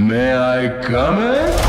May I come in?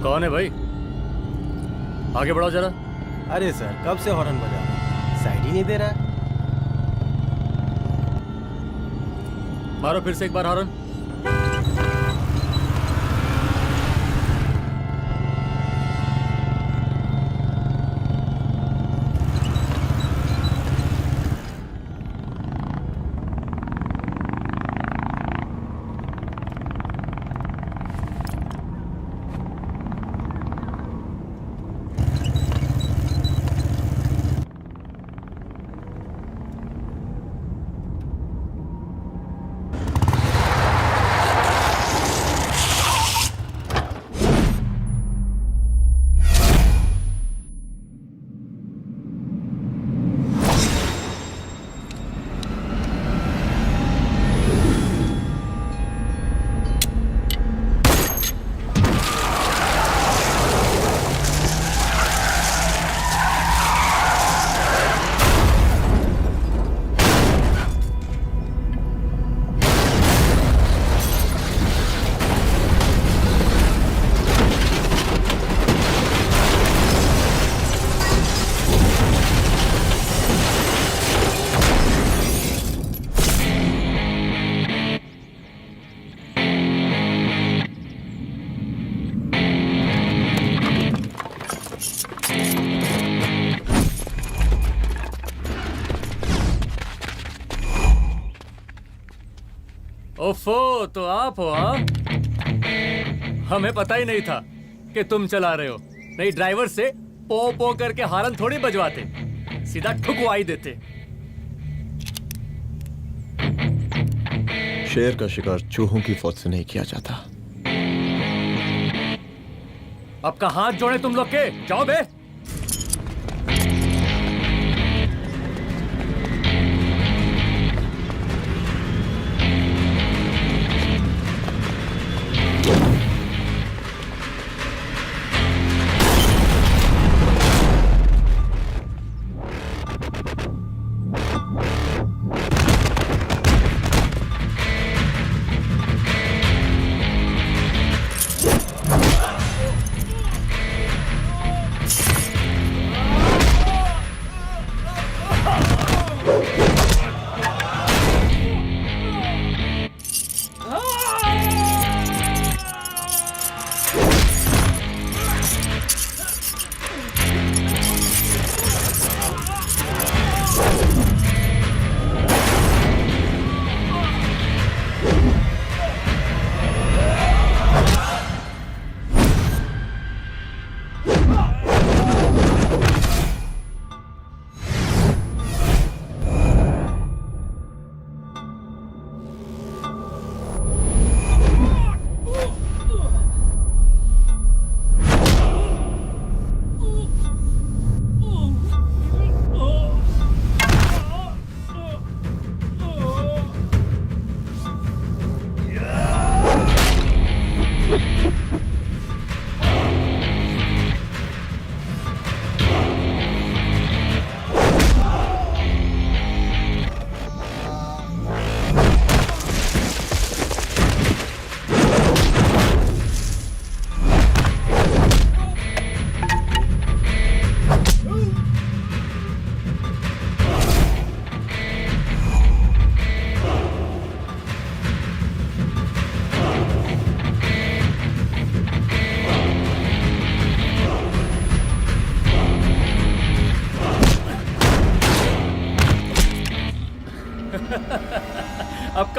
कौन है भाई? आगे बढ़ाओ जरा। अरे सर कब से हॉर्न बजा रहा है, साइड ही नहीं दे रहा है। मारो फिर से एक बार हॉर्न। ओफो, तो आप हो? हाँ, हमें पता ही नहीं था कि तुम चला रहे हो। नहीं, ड्राइवर से पो पो करके हॉर्न थोड़ी बजवाते, सीधा ठुकवाई देते। शेर का शिकार चूहों की फौज से नहीं किया जाता। अब का हाथ जोड़े तुम लोग के, जाओ बे।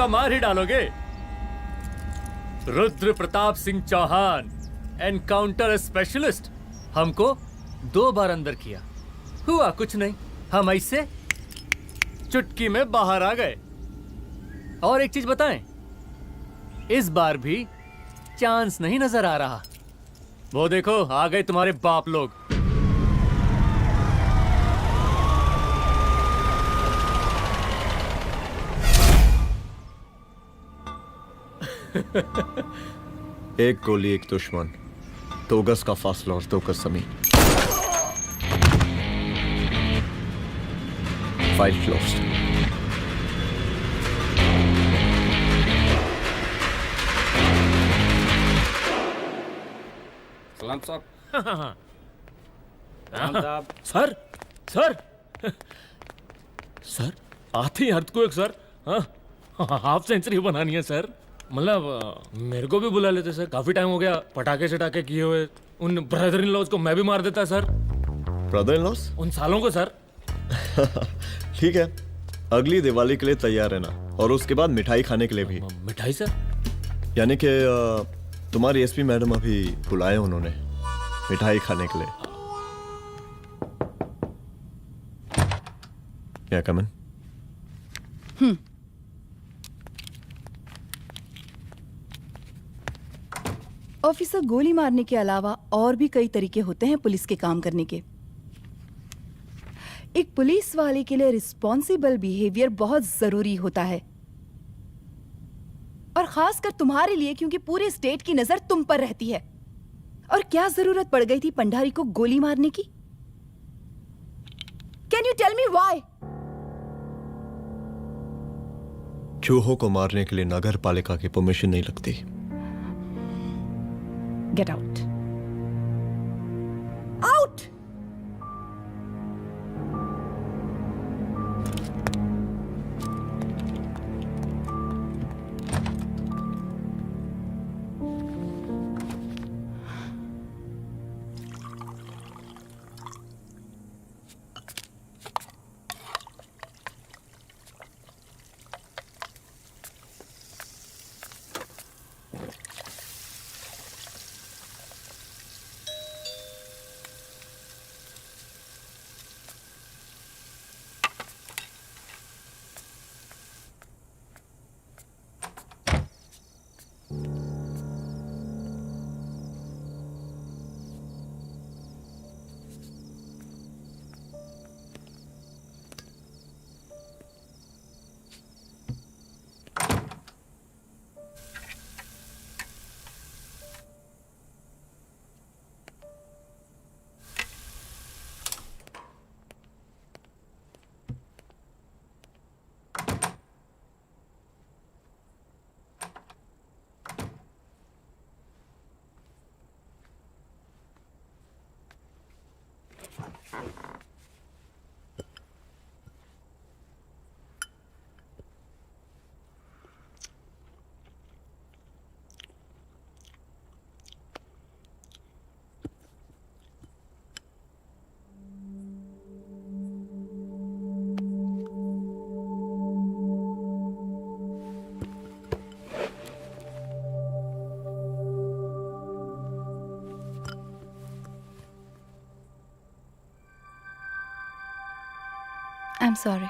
पक्का मार ही डालोगे। रुद्र प्रताप सिंह चौहान, एनकाउंटर स्पेशलिस्ट, हमको 2 बार अंदर किया, हुआ कुछ नहीं। हम ऐसे चुटकी में बाहर आ गए। और एक चीज बताएं, इस बार भी चांस नहीं नजर आ रहा। वो देखो आ गए तुम्हारे बाप लोग। एक गोली एक दुश्मन, 2 गज का फासला और 2 गज जमीन। File closed. सलाम साहब। सर सर सर आते ही अर्थक्वेक सर। हाँ हाफ सेंचुरी बनानी है सर। मतलब मेरे को भी बुला लेते सर, काफी टाइम हो गया पटाखे चटाखे किए हुए। उन ब्रदर इन लॉज को मैं भी मार देता सर। Brother in loss? उन सालों को सर। ठीक है, अगली दिवाली के लिए तैयार रहना, और उसके बाद मिठाई खाने के लिए भी। मिठाई सर? यानी कि तुम्हारी एसपी मैडम अभी बुलाए उन्होंने मिठाई खाने के लिए। क्या कमन? ऑफिसर, गोली मारने के अलावा और भी कई तरीके होते हैं पुलिस के काम करने के। एक पुलिस वाले के लिए रिस्पॉन्सिबल बिहेवियर बहुत जरूरी होता है, और खासकर तुम्हारे लिए, क्योंकि पूरे स्टेट की नजर तुम पर रहती है। और क्या जरूरत पड़ गई थी पंडारी को गोली मारने की? Can you tell me why? चूहों को मारने के लिए नगर पालिका की परमिशन नहीं लगती। Get out. Out! I'm sorry.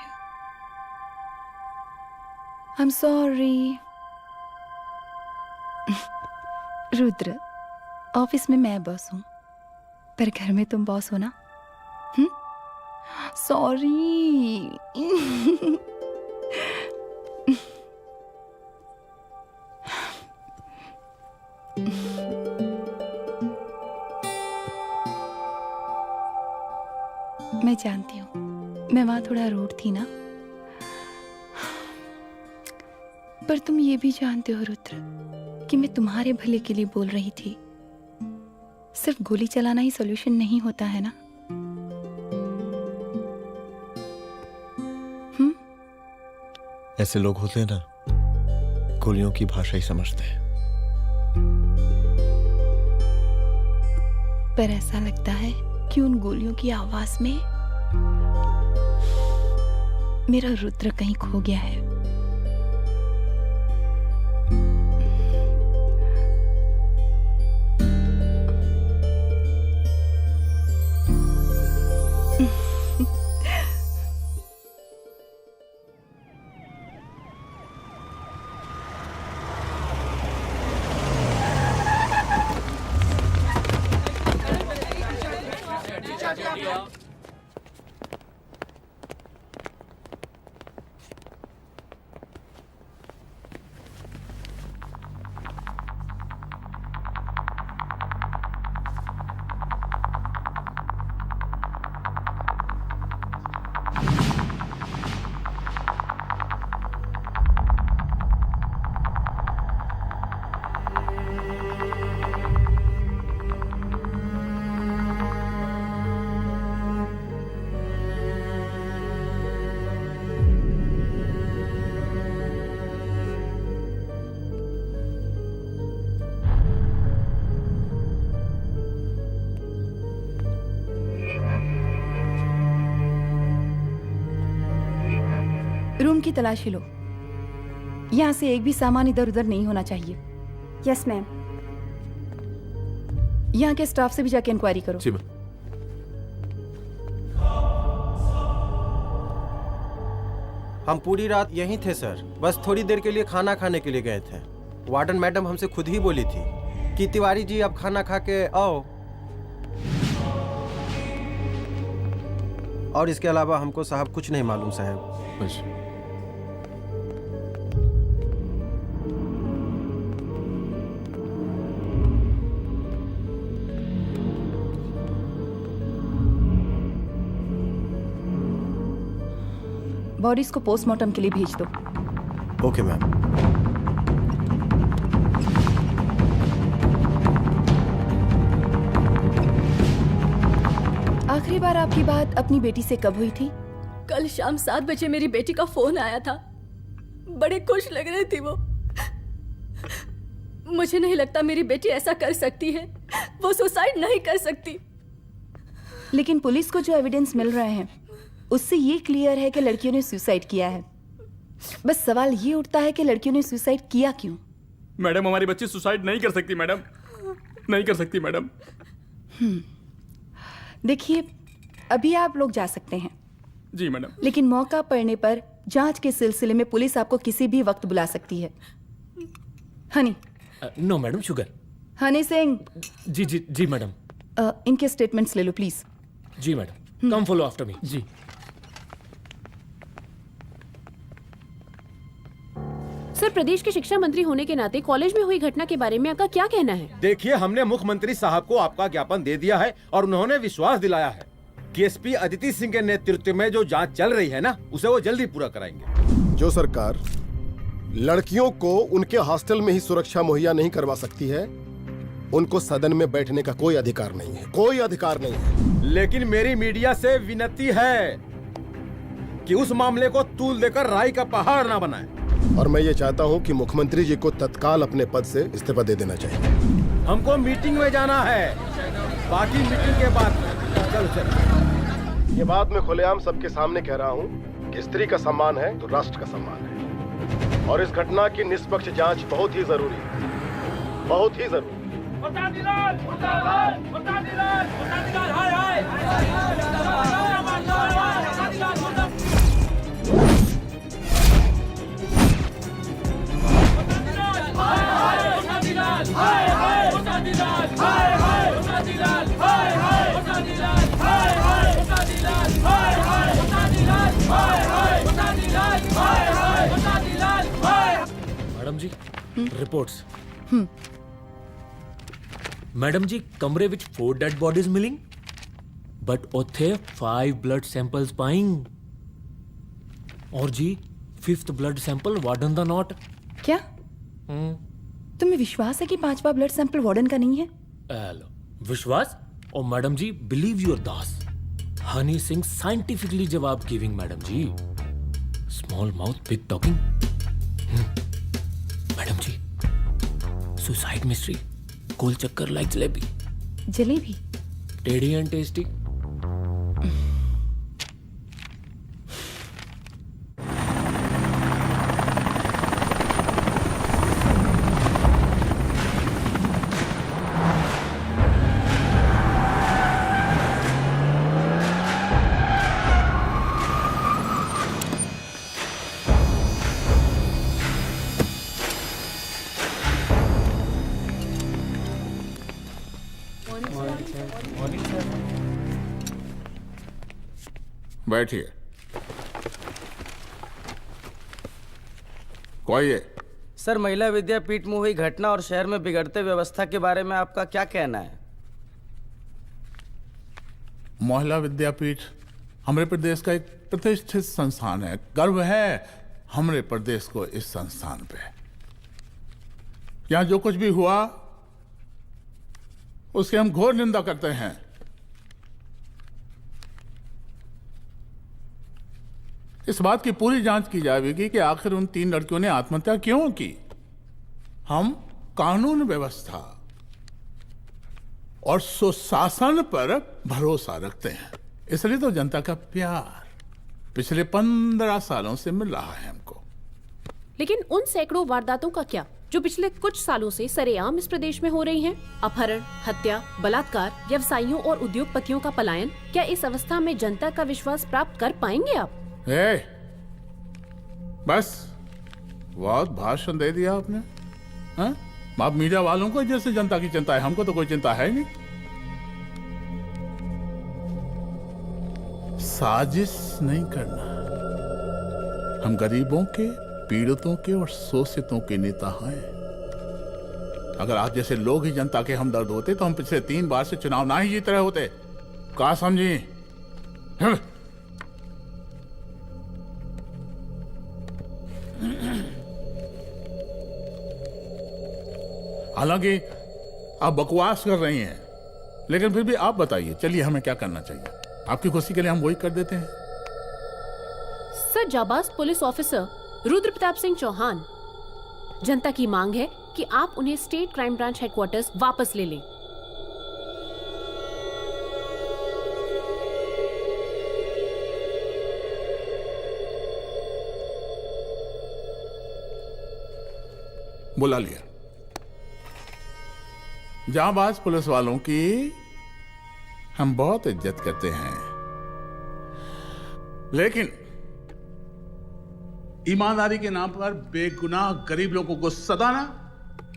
I'm sorry. Rudra, office में मैं बॉस हूं, पर घर में तुम बॉस हो ना? सॉरी। मैं जानती हूँ, मैं वहां थोड़ा रूड थी ना, पर तुम ये भी जानते हो रुद्र कि मैं तुम्हारे भले के लिए बोल रही थी। सिर्फ गोली चलाना ही सॉल्यूशन नहीं होता है ना। ऐसे लोग होते हैं ना, गोलियों की भाषा ही समझते हैं। पर ऐसा लगता है कि उन गोलियों की आवाज में मेरा रुद्र कहीं खो गया है। रूम की तलाशी लो। यहाँ से एक भी सामान इधर उधर नहीं होना चाहिए। Yes ma'am. यहाँ के स्टाफ से भी जाके इंक्वायरी करो। जी मैम। हम पूरी रात यहीं थे सर, बस थोड़ी देर के लिए खाना खाने के लिए गए थे। वार्डन मैडम हमसे खुद ही बोली थी कि तिवारी जी अब खाना खा के आओ, और इसके अलावा हमको साहब कुछ नहीं मालूम साहब। अच्छा। बॉडीज को पोस्टमार्टम के लिए भेज दो। Okay ma'am. आखिरी बार आपकी बात अपनी बेटी से कब हुई थी? कल शाम 7 बजे मेरी बेटी का फोन आया था। बड़े खुश लग रही थी वो। मुझे नहीं लगता मेरी बेटी ऐसा कर सकती है। वो सुसाइड नहीं कर सकती। लेकिन पुलिस को जो एविडेंस मिल रहे हैं उससे ये क्लियर है कि लड़कियों ने सुसाइड किया है। बस सवाल ये उठता है कि लड़कियों ने सुसाइड किया क्यों? मैडम, हमारी बच्ची सुसाइड नहीं कर सकती मैडम, नहीं कर सकती मैडम। देखिए, अभी आप लोग जा सकते हैं। जी मैडम। लेकिन मौका पड़ने पर जांच के सिलसिले में पुलिस आपको किसी भी वक्त बुला सकती है। Honey. No madam, sugar. Honey Singh. जी जी जी मैडम। इनके स्टेटमेंट्स ले लो प्लीज। जी madam, come follow after me. जी। सर, प्रदेश के शिक्षा मंत्री होने के नाते कॉलेज में हुई घटना के बारे में आपका क्या कहना है? देखिए, हमने मुख्यमंत्री साहब को आपका ज्ञापन दे दिया है और उन्होंने विश्वास दिलाया है कि एसपी अदिति सिंह के नेतृत्व में जो जांच चल रही है ना, उसे वो जल्दी पूरा कराएंगे। जो सरकार लड़कियों को उनके हॉस्टल में ही सुरक्षा मुहैया नहीं करवा सकती है, उनको सदन में बैठने का कोई अधिकार नहीं है, कोई अधिकार नहीं है। लेकिन मेरी मीडिया से विनती है कि उस मामले को तूल देकर राई का पहाड़ ना बनाए। और मैं ये चाहता हूँ कि मुख्यमंत्री जी को तत्काल अपने पद से इस्तीफा दे देना चाहिए। हमको मीटिंग में जाना है, बाकी मीटिंग के बाद। चलो चलो। ये बात मैं खुलेआम सबके सामने कह रहा हूँ कि स्त्री का सम्मान है तो राष्ट्र का सम्मान है, और इस घटना की निष्पक्ष जांच बहुत ही जरूरी है, बहुत ही जरूरी। मैडम जी, रिपोर्ट्स। मैडम जी, कमरे विच 4 डेड बॉडीज मिलिंग, बट उथे 5 ब्लड सैंपल्स पाइंग। और जी 5th ब्लड सैंपल वार्डन दा नॉट। क्या तुम्हें विश्वास है कि 5वां ब्लड सैंपल वार्डन का नहीं है? हेलो, विश्वास? और मैडम जी, believe your Das. Honey Singh scientifically जवाब गिविंग मैडम जी। Small mouth big talking. Madam जी, सुसाइड मिस्ट्री, गोल चक्कर लाइक जलेबी। जलेबी? टेढ़ी एंड टेस्टी। बैठिए। कोई है? सर, महिला विद्यापीठ में हुई घटना और शहर में बिगड़ते व्यवस्था के बारे में आपका क्या कहना है? महिला विद्यापीठ हमारे प्रदेश का एक प्रतिष्ठित संस्थान है। गर्व है हमारे प्रदेश को इस संस्थान पे। यहाँ जो कुछ भी हुआ उसकी हम घोर निंदा करते हैं। इस बात की पूरी जांच की जाएगी कि आखिर उन 3 लड़कियों ने आत्महत्या क्यों की। हम कानून व्यवस्था और सुशासन पर भरोसा रखते हैं, इसलिए तो जनता का प्यार पिछले 15 सालों से मिल रहा है हमको। लेकिन उन सैकड़ों वारदातों का क्या जो पिछले कुछ सालों से सरेआम इस प्रदेश में हो रही हैं? अपहरण, हत्या, बलात्कार, व्यवसायियों और उद्योगपतियों का पलायन। क्या इस अवस्था में जनता का विश्वास प्राप्त कर पाएंगे आप? बस बहुत भाषण दे दिया आपने। हाँ? आप मीडिया वालों को जैसे जनता की चिंता है, हमको तो कोई चिंता है नहीं। साजिश नहीं करना। हम गरीबों के, पीड़ितों के और शोषितों के नेता हैं। अगर आप जैसे लोग ही जनता के हमदर्द होते तो हम पिछले 3 बार से चुनाव ना ही जीत रहे होते। क्या समझी? हालांकि आप बकवास कर रही हैं, लेकिन फिर भी आप बताइए, चलिए हमें क्या करना चाहिए? आपकी खुशी के लिए हम वही कर देते हैं। सर, जाबाज पुलिस ऑफिसर रुद्र प्रताप सिंह चौहान, जनता की मांग है कि आप उन्हें स्टेट क्राइम ब्रांच हेडक्वार्टर्स वापस ले लें। बुला लिया। जाबाज पुलिस वालों की हम बहुत इज्जत करते हैं, लेकिन ईमानदारी के नाम पर बेगुनाह गरीब लोगों को सताना,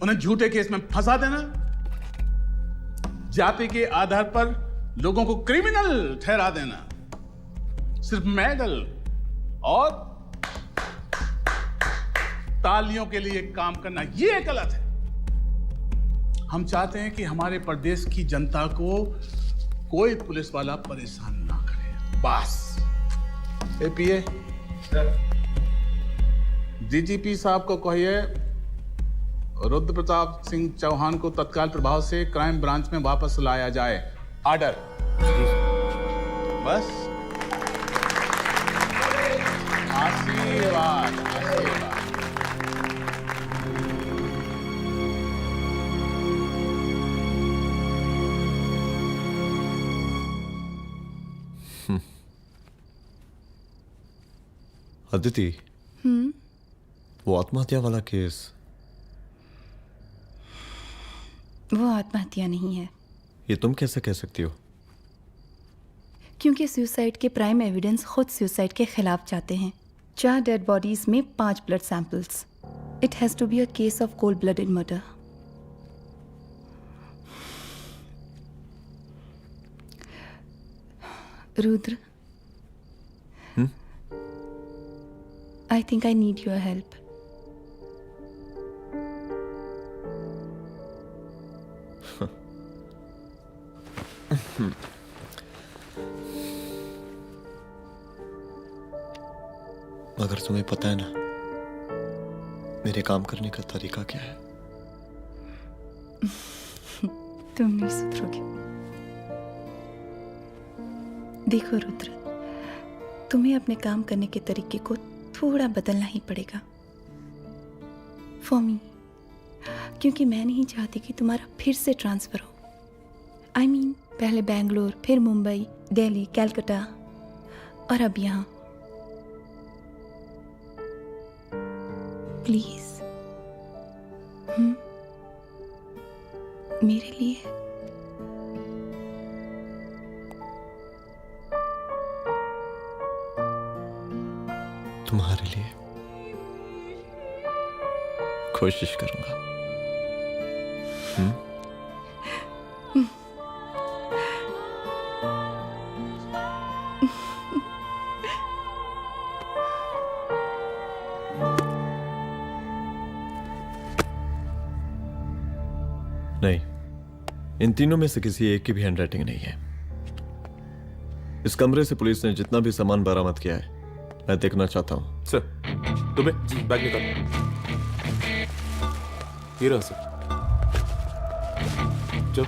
उन्हें झूठे केस में फंसा देना, जाति के आधार पर लोगों को क्रिमिनल ठहरा देना, सिर्फ मेडल और तालियों के लिए काम करना, ये गलत है। हम चाहते हैं कि हमारे प्रदेश की जनता को कोई पुलिस वाला परेशान ना करे, बस। एपीए डीजीपी साहब को कहिए रुद्र प्रताप सिंह चौहान को तत्काल प्रभाव से क्राइम ब्रांच में वापस लाया जाए। ऑर्डर। बस। आशीर्वाद, आशीर्वाद। अदिति, वो आत्महत्या वाला केस, वो आत्महत्या नहीं है। ये तुम कैसे कह सकती हो? क्योंकि सुसाइड के प्राइम एविडेंस खुद सुसाइड के खिलाफ जाते हैं। 4 डेड बॉडीज में 5 blood samples. It has to be a case of cold blooded murder. Rudra, I think I need your help. मगर तुम्हें पता है ना मेरे काम करने का तरीका क्या है? तुम नहीं सुधरोगे। देखो रुद्र, तुम्हें अपने काम करने के तरीके को थोड़ा बदलना ही पड़ेगा फॉर मी, क्योंकि मैं नहीं चाहती कि तुम्हारा फिर से ट्रांसफर हो। आई मीन, पहले बेंगलोर, फिर मुंबई, दिल्ली, कलकत्ता और अब यहाँ। प्लीज मेरे लिए। तुम्हारे लिए कोशिश करूंगा। इन तीनों में से किसी एक की भी हैंडराइटिंग नहीं है। इस कमरे से पुलिस ने जितना भी सामान बरामद किया है मैं देखना चाहता हूं। सर दुबे जी बैग निकाल। ये रहा सर। चल।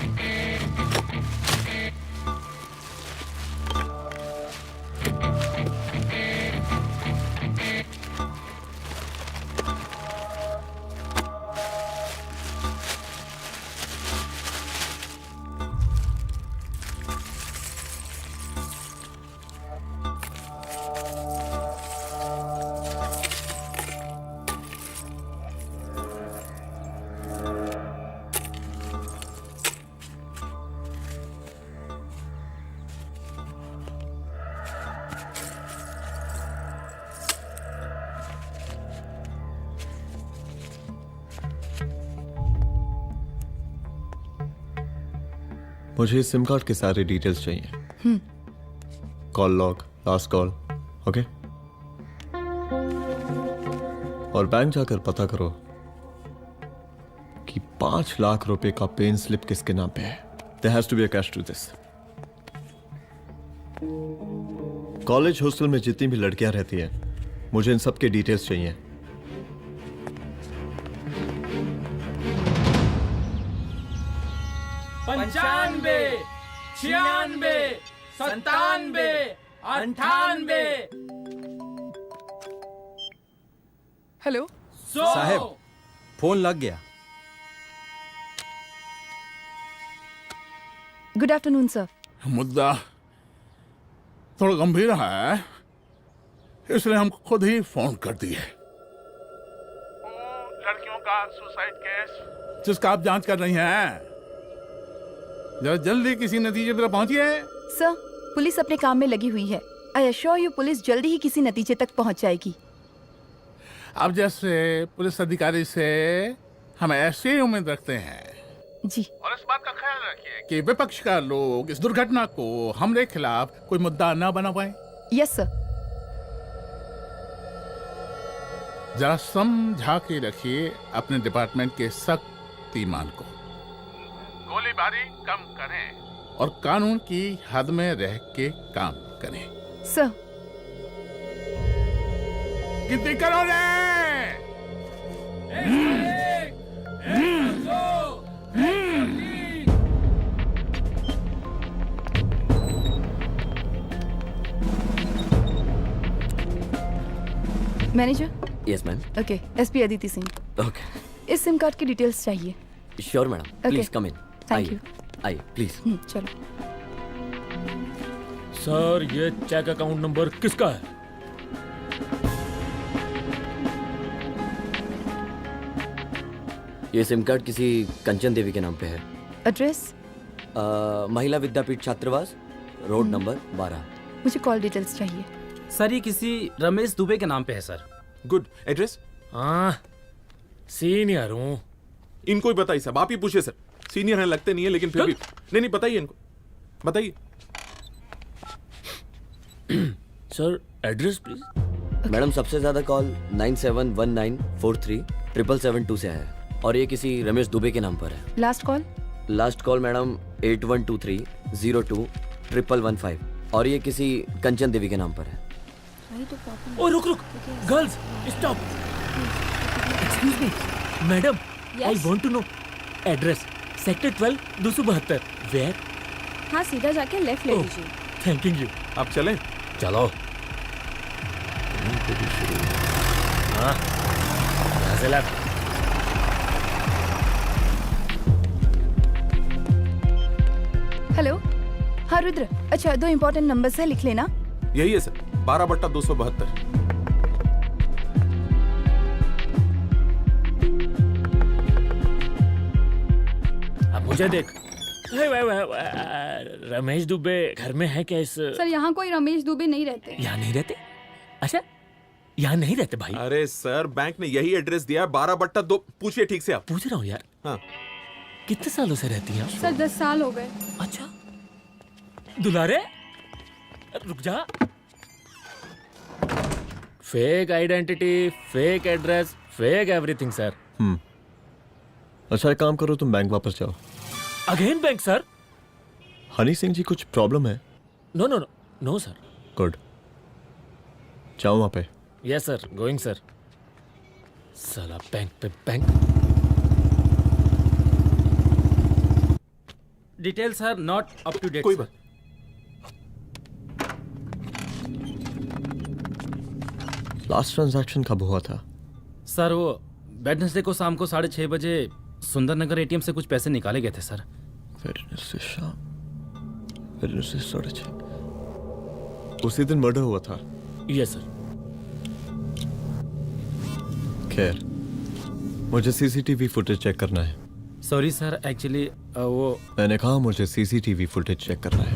मुझे इस सिम कार्ड के सारे डिटेल्स चाहिए। Call log, last call, okay. और बैंक जाकर पता करो कि 5 लाख रुपए का पेन स्लिप किसके नाम पे है। There has to be a cash to this. College hostel में जितनी भी लड़कियां रहती हैं, मुझे इन सब के डिटेल्स चाहिए। पंचानबे, 96, 97, 98। हेलो साहब, फोन लग गया। Good afternoon sir. मुद्दा थोड़ा गंभीर है, इसलिए हम खुद ही फोन कर दिए। लड़कियों का सुसाइड केस जिसका आप जांच कर रही हैं, जरा जल्दी किसी नतीजे पर पहुंचिए। सर, पुलिस अपने काम में लगी हुई है। आई एश्योर यू पुलिस जल्दी ही किसी नतीजे तक पहुंच जाएगी। आप जैसे पुलिस अधिकारी से हम ऐसी ही उम्मीद रखते हैं जी। और इस बात का ख्याल रखिए कि विपक्ष का लोग इस दुर्घटना को हमारे खिलाफ कोई मुद्दा न बना पाए। Yes sir. जरा समझा के रखिए अपने डिपार्टमेंट के शक्तिमान को। गोलीबारी कम करें और कानून की हद में रह के काम करें। सर। कितनी करोगे? Manager. Yes ma'am. Okay, SP Aditi Singh. Okay. इस सिम कार्ड की डिटेल्स चाहिए। Sure madam, please come in. Thank you. आइए प्लीज। चलो। सर, ये चेक अकाउंट नंबर किसका है? ये सिम कार्ड किसी कंचन देवी के नाम पे है। एड्रेस? महिला विद्यापीठ छात्रावास, रोड नंबर 12। मुझे कॉल डिटेल्स चाहिए। सर, ये किसी रमेश दुबे के नाम पे है सर। गुड। एड्रेस? हाँ, सीनियर हूँ। इनको ही बताइए साहब, आप ही पूछिए सर। सीनियर हैं लगते नहीं है, लेकिन फिर भी नहीं बताइए इनको, बताइए। Sir, address please. मैडम, सबसे ज्यादा कॉल 9719437772 से है और ये किसी रमेश दुबे के नाम पर है। Last call? Last call madam 8123021115 और ये किसी कंचन देवी के नाम पर है। ओ रुक रुक, girls stop. Excuse me madam, I want to know address. Sector 12 272। Where? हाँ, सीधा जाके लेफ्ट ले लीजिए। Thank you. आप चलें? चलो। हाँ, यहाँ से लेफ्ट। हेलो। हाँ रुद्र, अच्छा 2 इम्पोर्टेंट नंबर्स है, लिख लेना। यही है सर, 12/272। अब मुझे देख। रमेश दुबे घर में है क्या? इस सर, यहाँ कोई रमेश दुबे नहीं रहते। यहाँ नहीं रहते? अच्छा, यहाँ नहीं रहते भाई। अरे सर, बैंक ने यही एड्रेस दिया है, 12/2। पूछिए ठीक से आप। पूछ रहा हूँ यार। हाँ। कितने सालों से रहती हैं? सर 10 साल हो गए। अच्छा, दुलारे रुक जा। Fake identity, fake address, fake everything sir. अच्छा, एक काम करो, तुम बैंक वापस जाओ। Again bank sir? Honey Singh ji कुछ प्रॉब्लम है? No no no no sir. Good, जाओ वहां पे। Yes sir, going sir. साला बैंक पे bank. Details are not up to date. कोई बात। लास्ट ट्रांजैक्शन कब हुआ था? सर वो वेडनेसडे को शाम को 6:30 बजे सुंदरनगर एटीएम से कुछ पैसे निकाले गए थे सर। वेडनेसडे शाम, वेडनेसडे 6:30। उसी दिन मर्डर हुआ था? Yes sir. खैर, मुझे सीसीटीवी फुटेज चेक करना है। सॉरी सर, एक्चुअली वो मैंने कहा मुझे सीसीटीवी फुटेज चेक करना है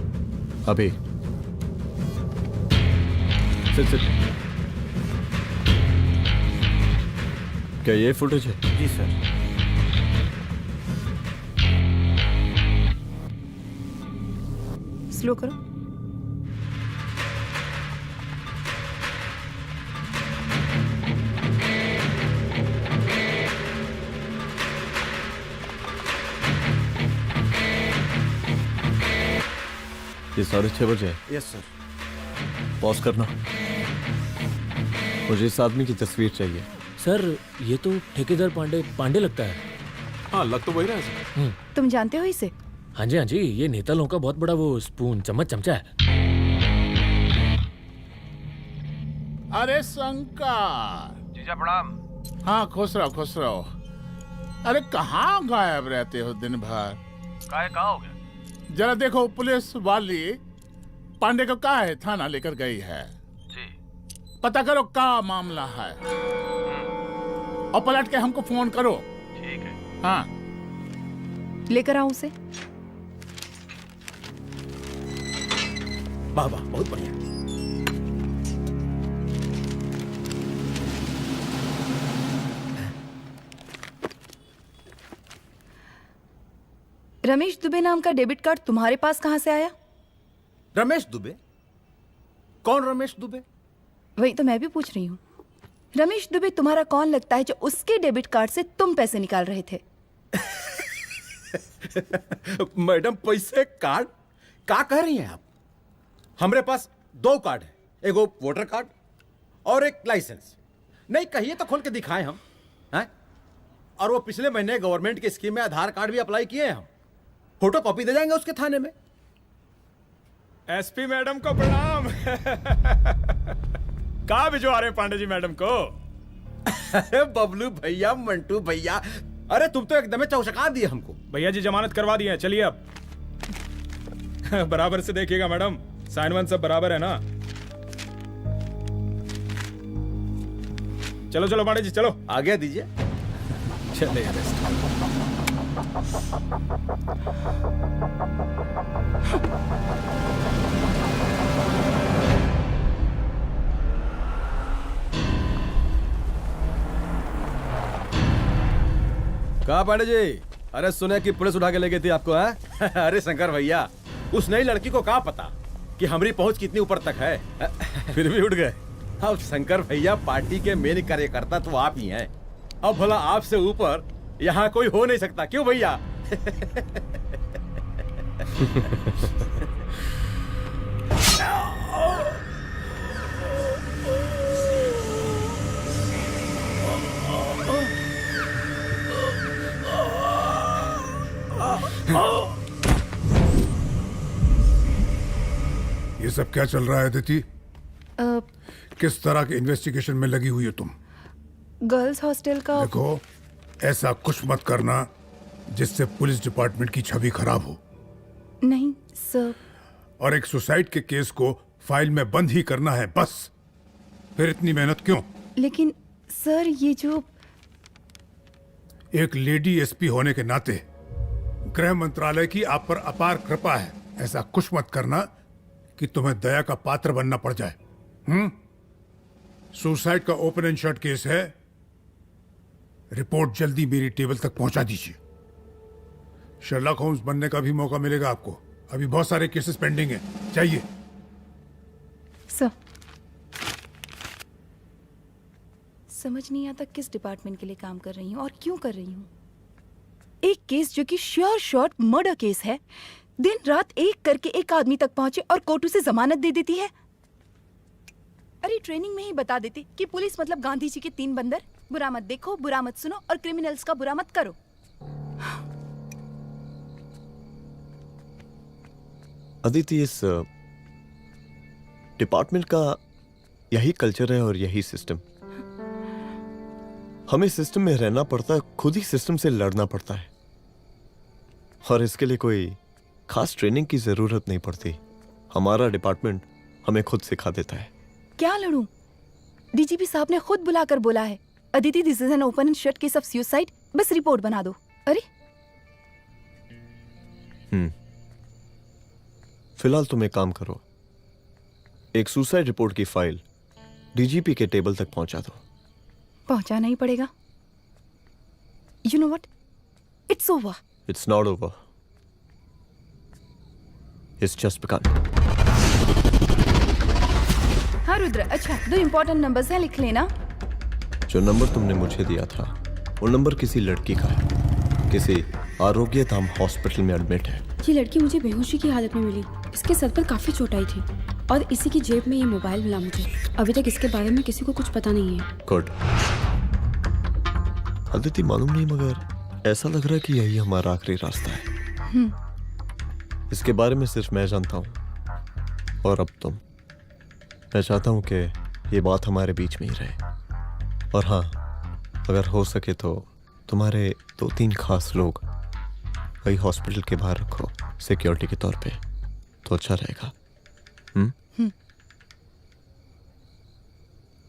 अभी। सिट। क्या ये फुटेज है? जी सर। स्लो करो। ये 6:30 बजे है। Yes sir. पॉज करना। मुझे इस आदमी की तस्वीर चाहिए। सर ये तो ठेकेदार पांडे लगता है। हाँ, लग तो वही रहा है सर। तुम जानते हो इसे? हाँ जी, ये नेता लोगों का बहुत बड़ा वो स्पून चमचा है। अरे शंकर। जीजा प्रणाम। हाँ, खुश रहो खुश रहो। अरे कहाँ गायब रहते हो दिन भर? कहाँ हो गया? जरा देखो, पुलिस वाली पांडे को कहा है थाना लेकर गई है। जी। पता करो क्या मामला है और पलट के हमको फोन करो। ठीक है। हाँ, लेकर आओ उसे। वाह वाह, बहुत बढ़िया। रमेश दुबे नाम का डेबिट कार्ड तुम्हारे पास कहां से आया? रमेश दुबे? कौन रमेश दुबे? वही तो मैं भी पूछ रही हूँ। रमेश दुबे तुम्हारा कौन लगता है जो उसके डेबिट कार्ड से तुम पैसे निकाल रहे थे? मैडम, पैसे कार्ड क्या कह रही हैं आप? हमारे पास 2 कार्ड है, एक वो वोटर कार्ड और एक लाइसेंस। नहीं कहिए तो खोल के दिखाएं हम हैं? और वो पिछले महीने गवर्नमेंट की स्कीम में आधार कार्ड भी अप्लाई किए हैं हम। फोटो कॉपी दे जाएंगे उसके थाने में। एसपी मैडम को प्रणाम। कहाँ भिजवा रहे हैं पांडे जी मैडम को? अरे बबलू भैया, मंटू भैया, अरे तुम तो एकदम चौंका दिए हमको। भैया जी जमानत करवा दिए हैं, चलिए अब। बराबर से देखिएगा मैडम, साइन वन सब बराबर है ना? चलो चलो पांडे जी चलो। आगे दीजिए। चले कहा पांडे जी? अरे सुने कि पुलिस उठा के ले गई थी आपको, है? अरे शंकर भैया, उस नई लड़की को क्या पता कि हमारी पहुंच कितनी ऊपर तक है। फिर भी उठ गए। अब शंकर भैया, पार्टी के मेन कार्यकर्ता तो आप ही हैं। अब भला आपसे ऊपर यहाँ कोई हो नहीं सकता, क्यों भैया? ये सब क्या चल रहा है अदिति? किस तरह के इन्वेस्टिगेशन में लगी हुई हो तुम? गर्ल्स हॉस्टल का। देखो, ऐसा कुछ मत करना जिससे पुलिस डिपार्टमेंट की छवि खराब हो। नहीं सर। और एक सुसाइड के केस को फाइल में बंद ही करना है बस। फिर इतनी मेहनत क्यों? लेकिन सर, ये जो एक लेडी एसपी होने के नाते गृह मंत्रालय की आप पर अपार कृपा है। ऐसा कुछ मत करना कि तुम्हें दया का पात्र बनना पड़ जाए। सुसाइड का ओपन एंड शट केस है। रिपोर्ट जल्दी मेरी टेबल तक पहुंचा दीजिए। शर्लॉक होम्स बनने का भी मौका मिलेगा आपको। अभी बहुत सारे केसेस पेंडिंग हैं। चाहिए सर। समझ नहीं आता किस डिपार्टमेंट के लिए काम कर रही हूँ और क्यों कर रही हूँ। एक केस जो कि श्योर शॉर्ट मर्डर केस है, दिन रात एक करके एक आदमी तक पहुंचे और कोर्ट उसे जमानत दे देती है। अरे ट्रेनिंग में ही बता देती कि पुलिस मतलब गांधी जी के 3 बंदर, बुरा मत देखो, बुरा मत सुनो और क्रिमिनल्स का बुरा मत करो। अदिति, इस डिपार्टमेंट का यही कल्चर है और यही सिस्टम। हमें सिस्टम में रहना पड़ता है, खुद ही सिस्टम से लड़ना पड़ता है, और इसके लिए कोई खास ट्रेनिंग की जरूरत नहीं पड़ती। हमारा डिपार्टमेंट हमें खुद सिखा देता है। क्या लड़ूं? डीजीपी साहब ने खुद बुलाकर बोला है, Aditi this is an open and shut case of suicide, बस रिपोर्ट बना दो। अरे फिलहाल तुम एक काम करो, एक सुसाइड रिपोर्ट की फाइल डीजीपी के टेबल तक पहुंचा दो। पहुंचाना ही पड़ेगा। You know what, it's over. It's not over, it's just begin. हाँ रुद्र, अच्छा 2 इंपॉर्टेंट नंबर्स हैं, लिख लेना। जो नंबर तुमने मुझे दिया था वो नंबर किसी लड़की का है, किसी आरोग्य धाम हॉस्पिटल में एडमिट है। ये लड़की मुझे बेहोशी की हालत में मिली। इसके सर पर काफी चोट आई थी और इसी की जेब में ये मोबाइल मिला मुझे। अभी तक इसके बारे में किसी को कुछ पता नहीं है। गुड। अदिति, मालूम नहीं मगर ऐसा लग रहा है कि यही हमारा आखिरी रास्ता है। इसके बारे में सिर्फ मैं जानता हूँ और अब तुम। मैं चाहता हूँ कि ये बात हमारे बीच में ही रहे, और हाँ, अगर हो सके तो तुम्हारे 2-3 खास लोग वही हॉस्पिटल के बाहर रखो सिक्योरिटी के तौर पे, तो अच्छा रहेगा।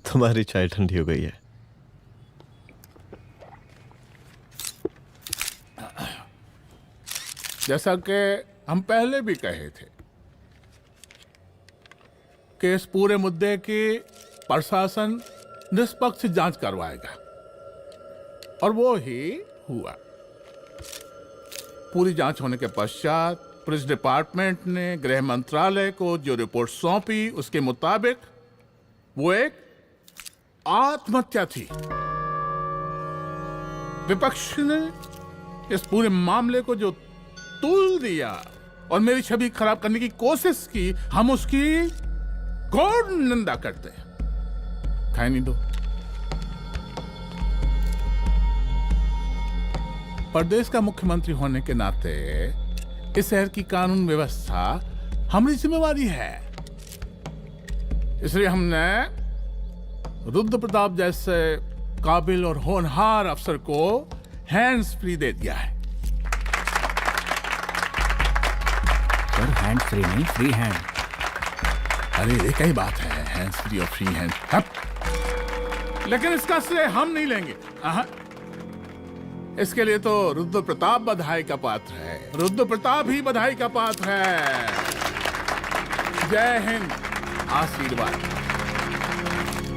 तुम्हारी चाय ठंडी हो गई है। जैसा कि हम पहले भी कहे थे कि इस पूरे मुद्दे की प्रशासन निष्पक्ष जांच करवाएगा, और वो ही हुआ। पूरी जांच होने के पश्चात पुलिस डिपार्टमेंट ने गृह मंत्रालय को जो रिपोर्ट सौंपी उसके मुताबिक वो एक आत्महत्या थी। विपक्ष ने इस पूरे मामले को जो तूल दिया और मेरी छवि खराब करने की कोशिश की, हम उसकी घोर निंदा करते हैं। खाए नहीं दो। प्रदेश का मुख्यमंत्री होने के नाते इस शहर की कानून व्यवस्था हमारी जिम्मेवारी है। इसलिए हमने रुद्र प्रताप जैसे काबिल और होनहार अफसर को हैंड्स फ्री दे दिया है। सर, हैंड फ्री नहीं, फ्री हैंड। अरे एक ही बात है, हैंड्स फ्री और फ्री हैंड। लेकिन इसका श्रेय हम नहीं लेंगे। इसके लिए तो रुद्र प्रताप बधाई का पात्र है। रुद्र प्रताप ही बधाई का पात्र है। जय हिंद। आशीर्वाद।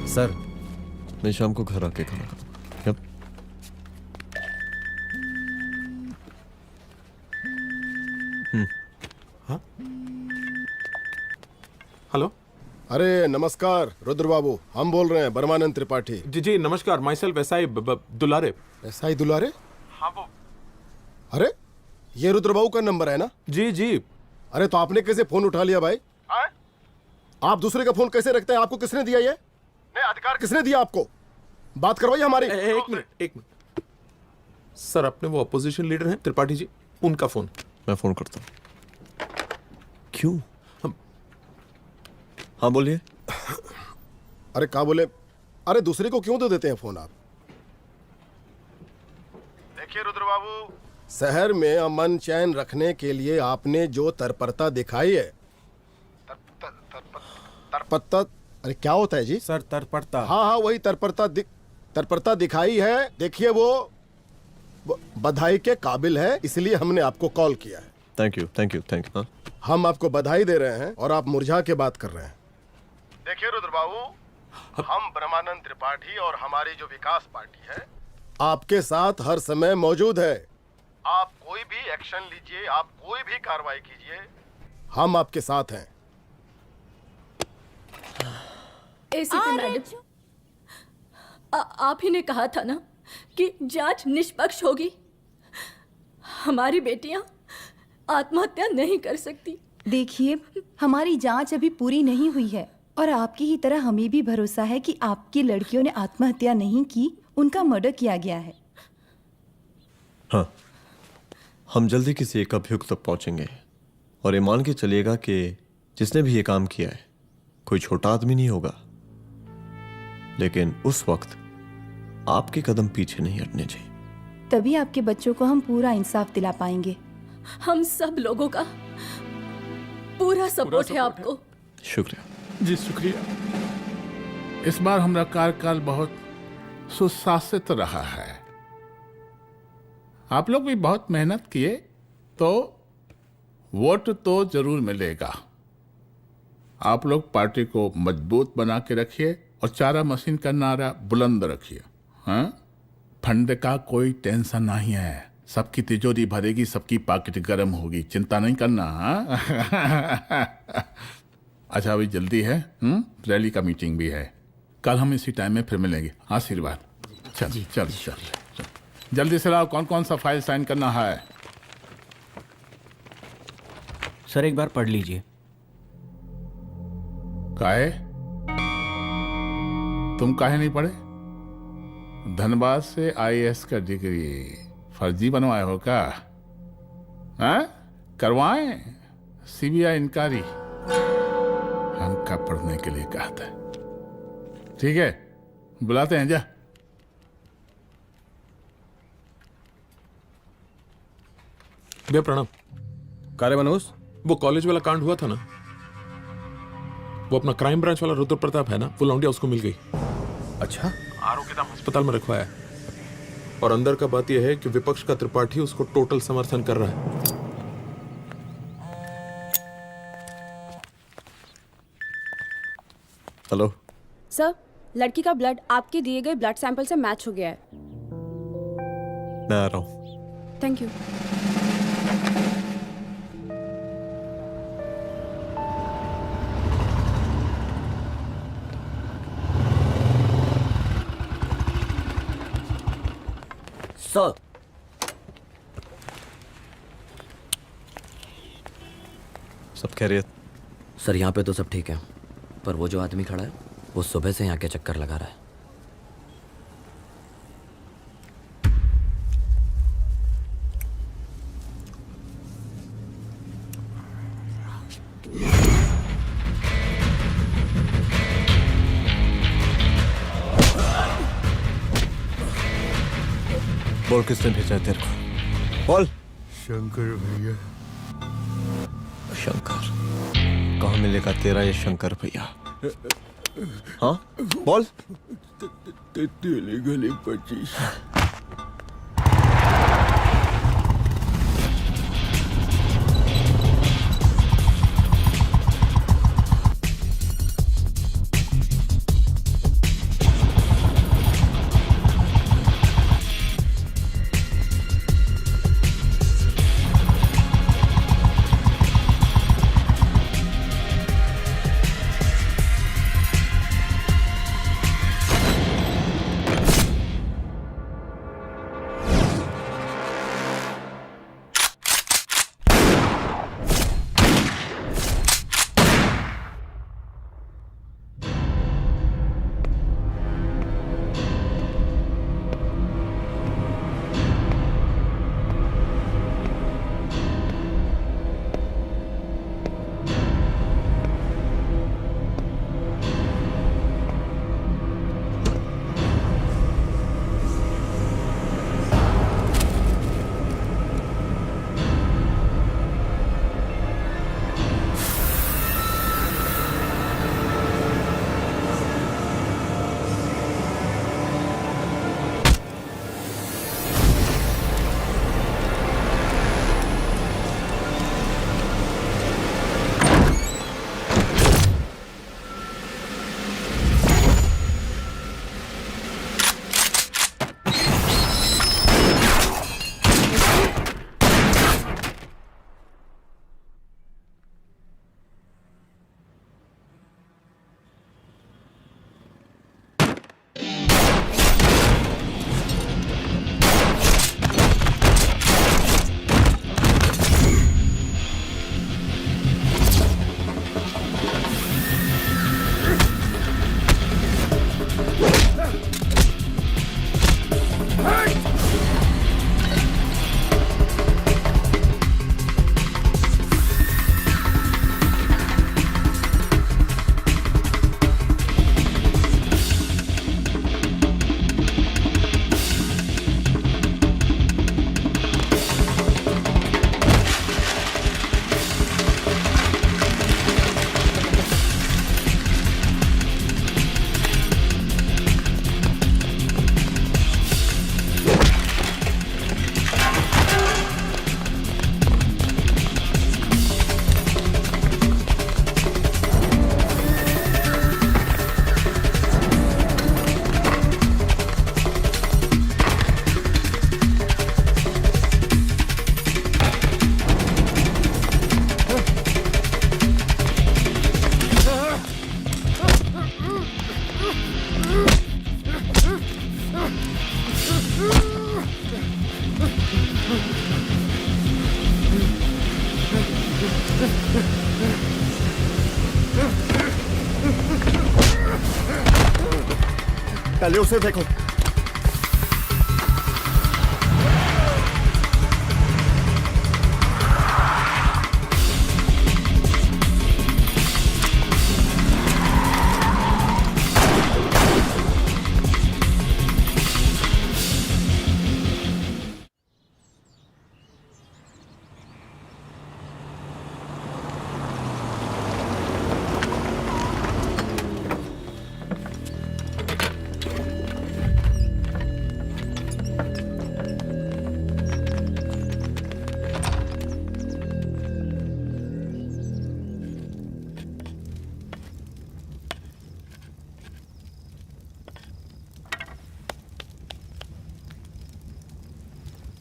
सर, मैं शाम को घर आके खाना खाऊंगा। हाँ? हेलो। अरे नमस्कार रुद्र बाबू, हम बोल रहे हैं परमानंद त्रिपाठी। जी जी नमस्कार। My self SI Dulare. SI दुलारे? हाँ वो। अरे ये रुद्र बाबू का नंबर है ना? जी जी। अरे तो आपने कैसे फोन उठा लिया भाई? आप दूसरे का फोन कैसे रखते हैं? आपको किसने दिया ये? नहीं, अधिकार किसने दिया आपको? बात करवाइए हमारी। एक मिनट। सर, अपने वो अपोजिशन लीडर हैं त्रिपाठी जी, उनका फोन। मैं फोन करता हूँ। क्यों? हाँ बोलिए। अरे क्या बोले? अरे दूसरे को क्यों दे देते हैं फोन आप? देखिए रुद्र बाबू, शहर में अमन चैन रखने के लिए आपने जो तत्परता दिखाई है, तत्परता, अरे क्या होता है जी? सर तत्परता। हाँ वही तत्परता दिखाई है। देखिए वो बधाई के काबिल है, इसलिए हमने आपको कॉल किया है। Thank you. हम आपको बधाई दे रहे हैं और आप मुरझा के बात कर रहे हैं। देखिए रुद्र बाबू, हम ब्रह्मानंद त्रिपाठी और हमारी जो विकास पार्टी है आपके साथ हर समय मौजूद है। आप कोई भी एक्शन लीजिए, आप कोई भी कार्रवाई कीजिए, हम आपके साथ हैं। एसीपी मैडम, आप ही ने कहा था ना कि जांच निष्पक्ष होगी। हमारी बेटियां आत्महत्या नहीं कर सकती। देखिए, हमारी जांच अभी पूरी नहीं हुई है और आपकी ही तरह हमें भी भरोसा है कि आपकी लड़कियों ने आत्महत्या नहीं की, उनका मर्डर किया गया है। हाँ, हम जल्दी किसी एक अभियुक्त तक पहुंचेंगे और ये मान के चलिएगा कि जिसने भी ये काम किया है कोई छोटा आदमी नहीं होगा, लेकिन उस वक्त आपके कदम पीछे नहीं हटने चाहिए। तभी आपके बच्चों को हम पूरा इंसाफ दिला पाएंगे। हम सब लोगों का पूरा सपोर्ट है आपको। शुक्रिया जी, शुक्रिया। इस बार हमारा कार्यकाल बहुत सुशासित रहा है। आप लोग भी बहुत मेहनत किए तो वोट तो जरूर मिलेगा। आप लोग पार्टी को मजबूत बना के रखिए और चारा मशीन का नारा बुलंद रखिए। हाँ, फंड का कोई टेंशन नहीं है, सबकी तिजोरी भरेगी, सबकी पॉकेट गर्म होगी, चिंता नहीं करना। हाँ? अच्छा, अभी जल्दी है, रैली का मीटिंग भी है। कल हम इसी टाइम में फिर मिलेंगे। आशीर्वाद। चल चल चल, जल्दी से लाओ, कौन कौन सा फाइल साइन करना है। सर एक बार पढ़ लीजिए। काहे? तुम काहे नहीं पढ़े? धनबाद से आईएएस का डिग्री फर्जी बनवाए हो क्या? हाँ? करवाएं सीबीआई इंक्वायरी। हम कब पढ़ने के लिए कहा था? ठीक है, बुलाते हैं। जा। भैया प्रणाम। कार्य मनोज, वो कॉलेज वाला कांड हुआ था ना, वो अपना क्राइम ब्रांच वाला रुद्र प्रताप है ना, वो लौंडिया उसको मिल गई। अच्छा? आरओ के दाम अस्पताल में रखवाया है। और अंदर का बात यह है कि विपक्ष का त्रिपाठी उसको टोटल समर्थन कर रहा है। हेलो सर, लड़की का ब्लड आपके दिए गए ब्लड सैंपल से मैच हो गया है। मैं आ रहा हूँ। Thank you. सर, सब खैरियत? सर यहाँ पे तो सब ठीक है, पर वो जो आदमी खड़ा है वो सुबह से यहाँ के चक्कर लगा रहा है। बोल, किसने भेजा है तेरे को? बोल। शंकर भैया। शंकर? कहाँ मिलेगा तेरा ये शंकर भैया? हाँ बोल। तेली गली 25। पहले उसे देखो।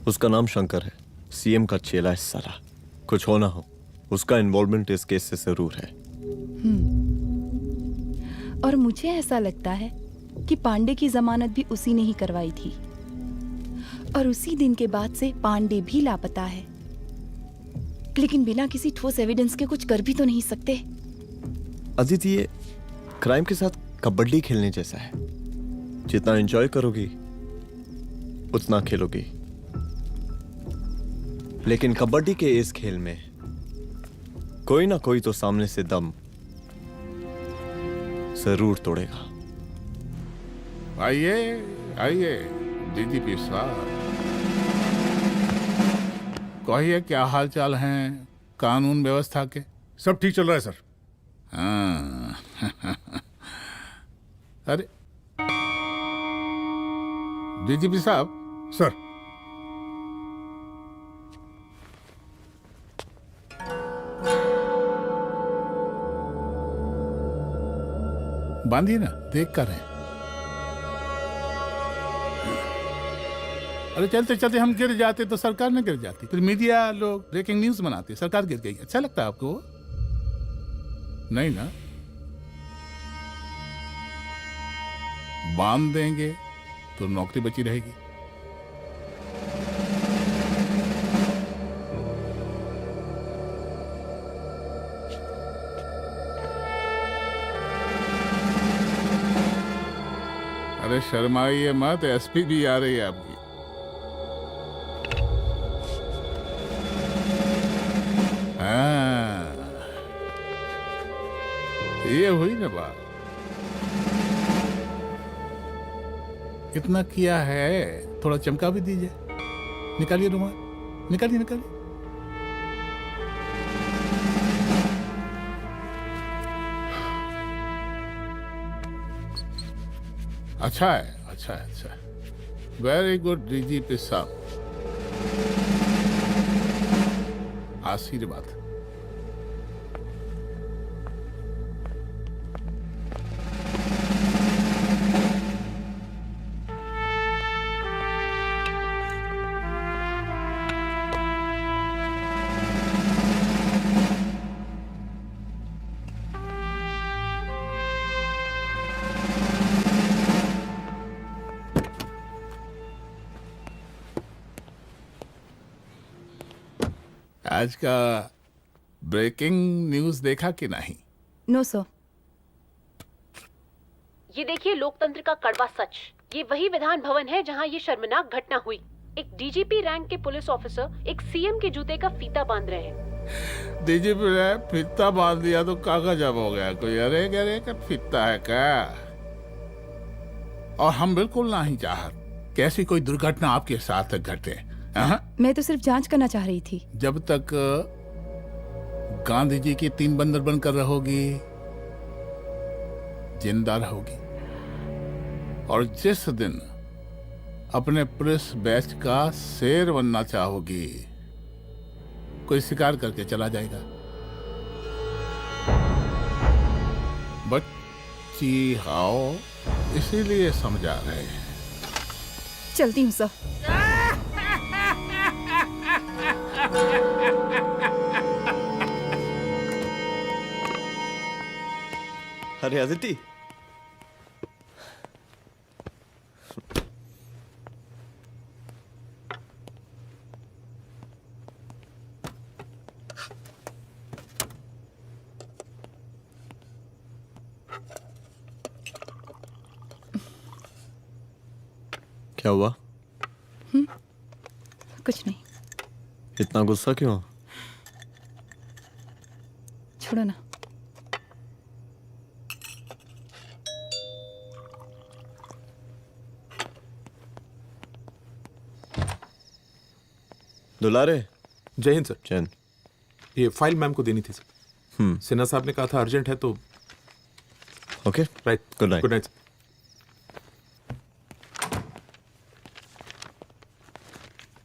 उसका नाम शंकर है, सीएम का चेला है साला। कुछ हो ना हो, उसका इन्वॉल्वमेंट इस केस से जरूर है। और मुझे ऐसा लगता है कि पांडे की जमानत भी उसी ने ही करवाई थी, और उसी दिन के बाद से पांडे भी लापता है। लेकिन बिना किसी ठोस एविडेंस के कुछ कर भी तो नहीं सकते। अदिति, ये क्राइम के साथ कबड्डी खेलने जैसा है। जितना एंजॉय करोगी उतना खेलोगी, लेकिन कबड्डी के इस खेल में कोई ना कोई तो सामने से दम जरूर तोड़ेगा। आइए आइए डीजीपी साहब, कहिए क्या हाल चाल हैं कानून व्यवस्था के? सब ठीक चल रहा है सर। हाँ। अरे डीजीपी साहब। सर। बांधिए ना, देख कर है। अरे चलते चलते हम गिर जाते तो सरकार न गिर जाती, फिर मीडिया लोग ब्रेकिंग न्यूज बनाते, सरकार गिर गई। अच्छा लगता है आपको? नहीं ना? बांध देंगे तो नौकरी बची रहेगी। अरे शर्माइए मत, एसपी भी आ रही है आपकी। हाँ, ये हुई ना बात। इतना किया है, थोड़ा चमका भी दीजिए। निकालिए रुमाल, निकालिए निकालिए। अच्छा है, अच्छा है, अच्छा है। वेरी गुड डीजीपी साहब, आशीर्वाद। आज का ब्रेकिंग न्यूज देखा कि नहीं? No sir. ये देखिए लोकतंत्र का कड़वा सच। ये वही विधान भवन है जहां ये शर्मनाक घटना हुई। एक डीजीपी रैंक के पुलिस ऑफिसर एक सीएम के जूते का फीता बांध रहे हैं। डीजीपी ने फीता बांध दिया तो कागज अब हो गया कोई? अरे गरे का फीता है क्या? और हम बिल्कुल नहीं चाहते कि ऐसी कोई दुर्घटना आपके साथ घटे। मैं तो सिर्फ जांच करना चाह रही थी। जब तक गांधी जी की 3 बंदर बनकर रहोगी, जिंदा रहोगी। और जिस दिन अपने पुलिस बैच का शेर बनना चाहोगी, कोई शिकार करके चला जाएगा। बच्ची हाओ, इसीलिए समझा रहे हैं। चलती हूँ सर। अरे अदिति, क्या हुआ? कुछ नहीं। इतना गुस्सा क्यों? छोड़ो ना। दुलारे। जय हिंद सर। जैन। ये फाइल मैम को देनी थी सर। सिन्हा साहब ने कहा था अर्जेंट है तो। Okay right. Good night. Good night.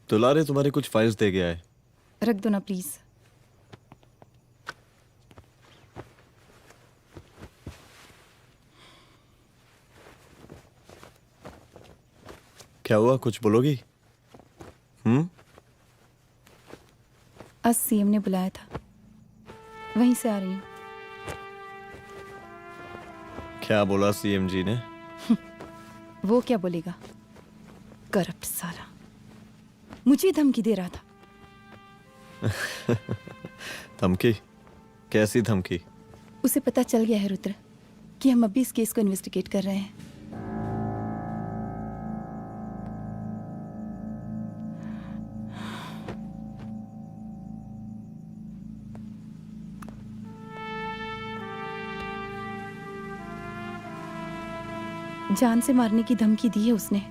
दुलारे तुम्हारी कुछ फाइल्स दे गया है। रख दो ना प्लीज। क्या हुआ, कुछ बोलोगी? आज सीएम ने बुलाया था, वहीं से आ रही हूँ। क्या बोला सीएम जी ने? वो क्या बोलेगा, करप्ट साला, मुझे धमकी दे रहा था। धमकी? कैसी धमकी? उसे पता चल गया है रुद्र कि हम अभी इस केस को इन्वेस्टिगेट कर रहे हैं। जान से मारने की धमकी दी है उसने।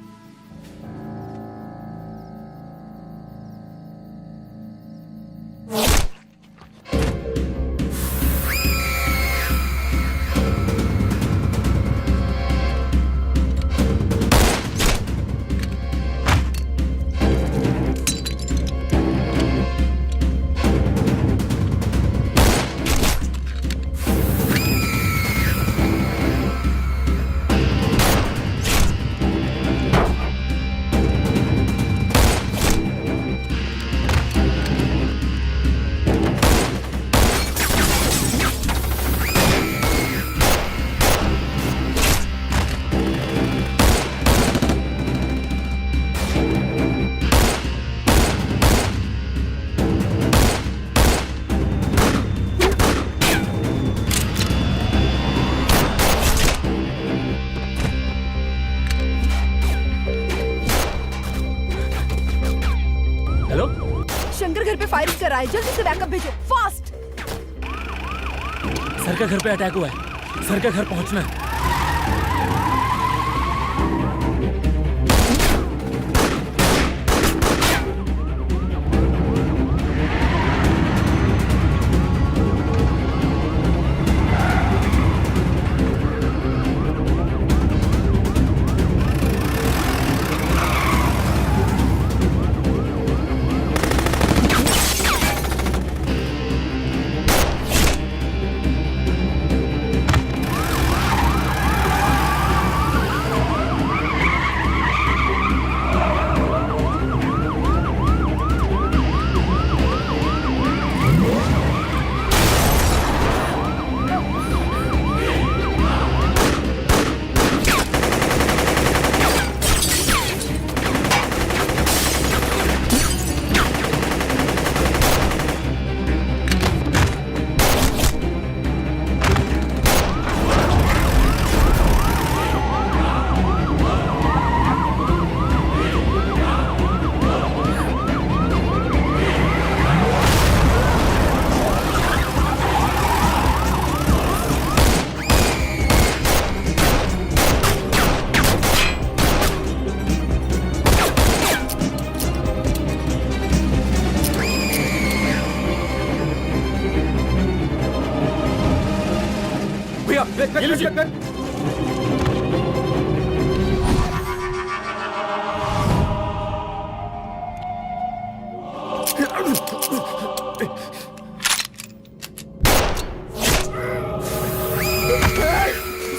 शंकर घर पे फायरिंग कर रहा है, जल्दी से बैकअप भेजो, फास्ट। सर का घर पे अटैक हुआ है, सर का घर पहुंचना है।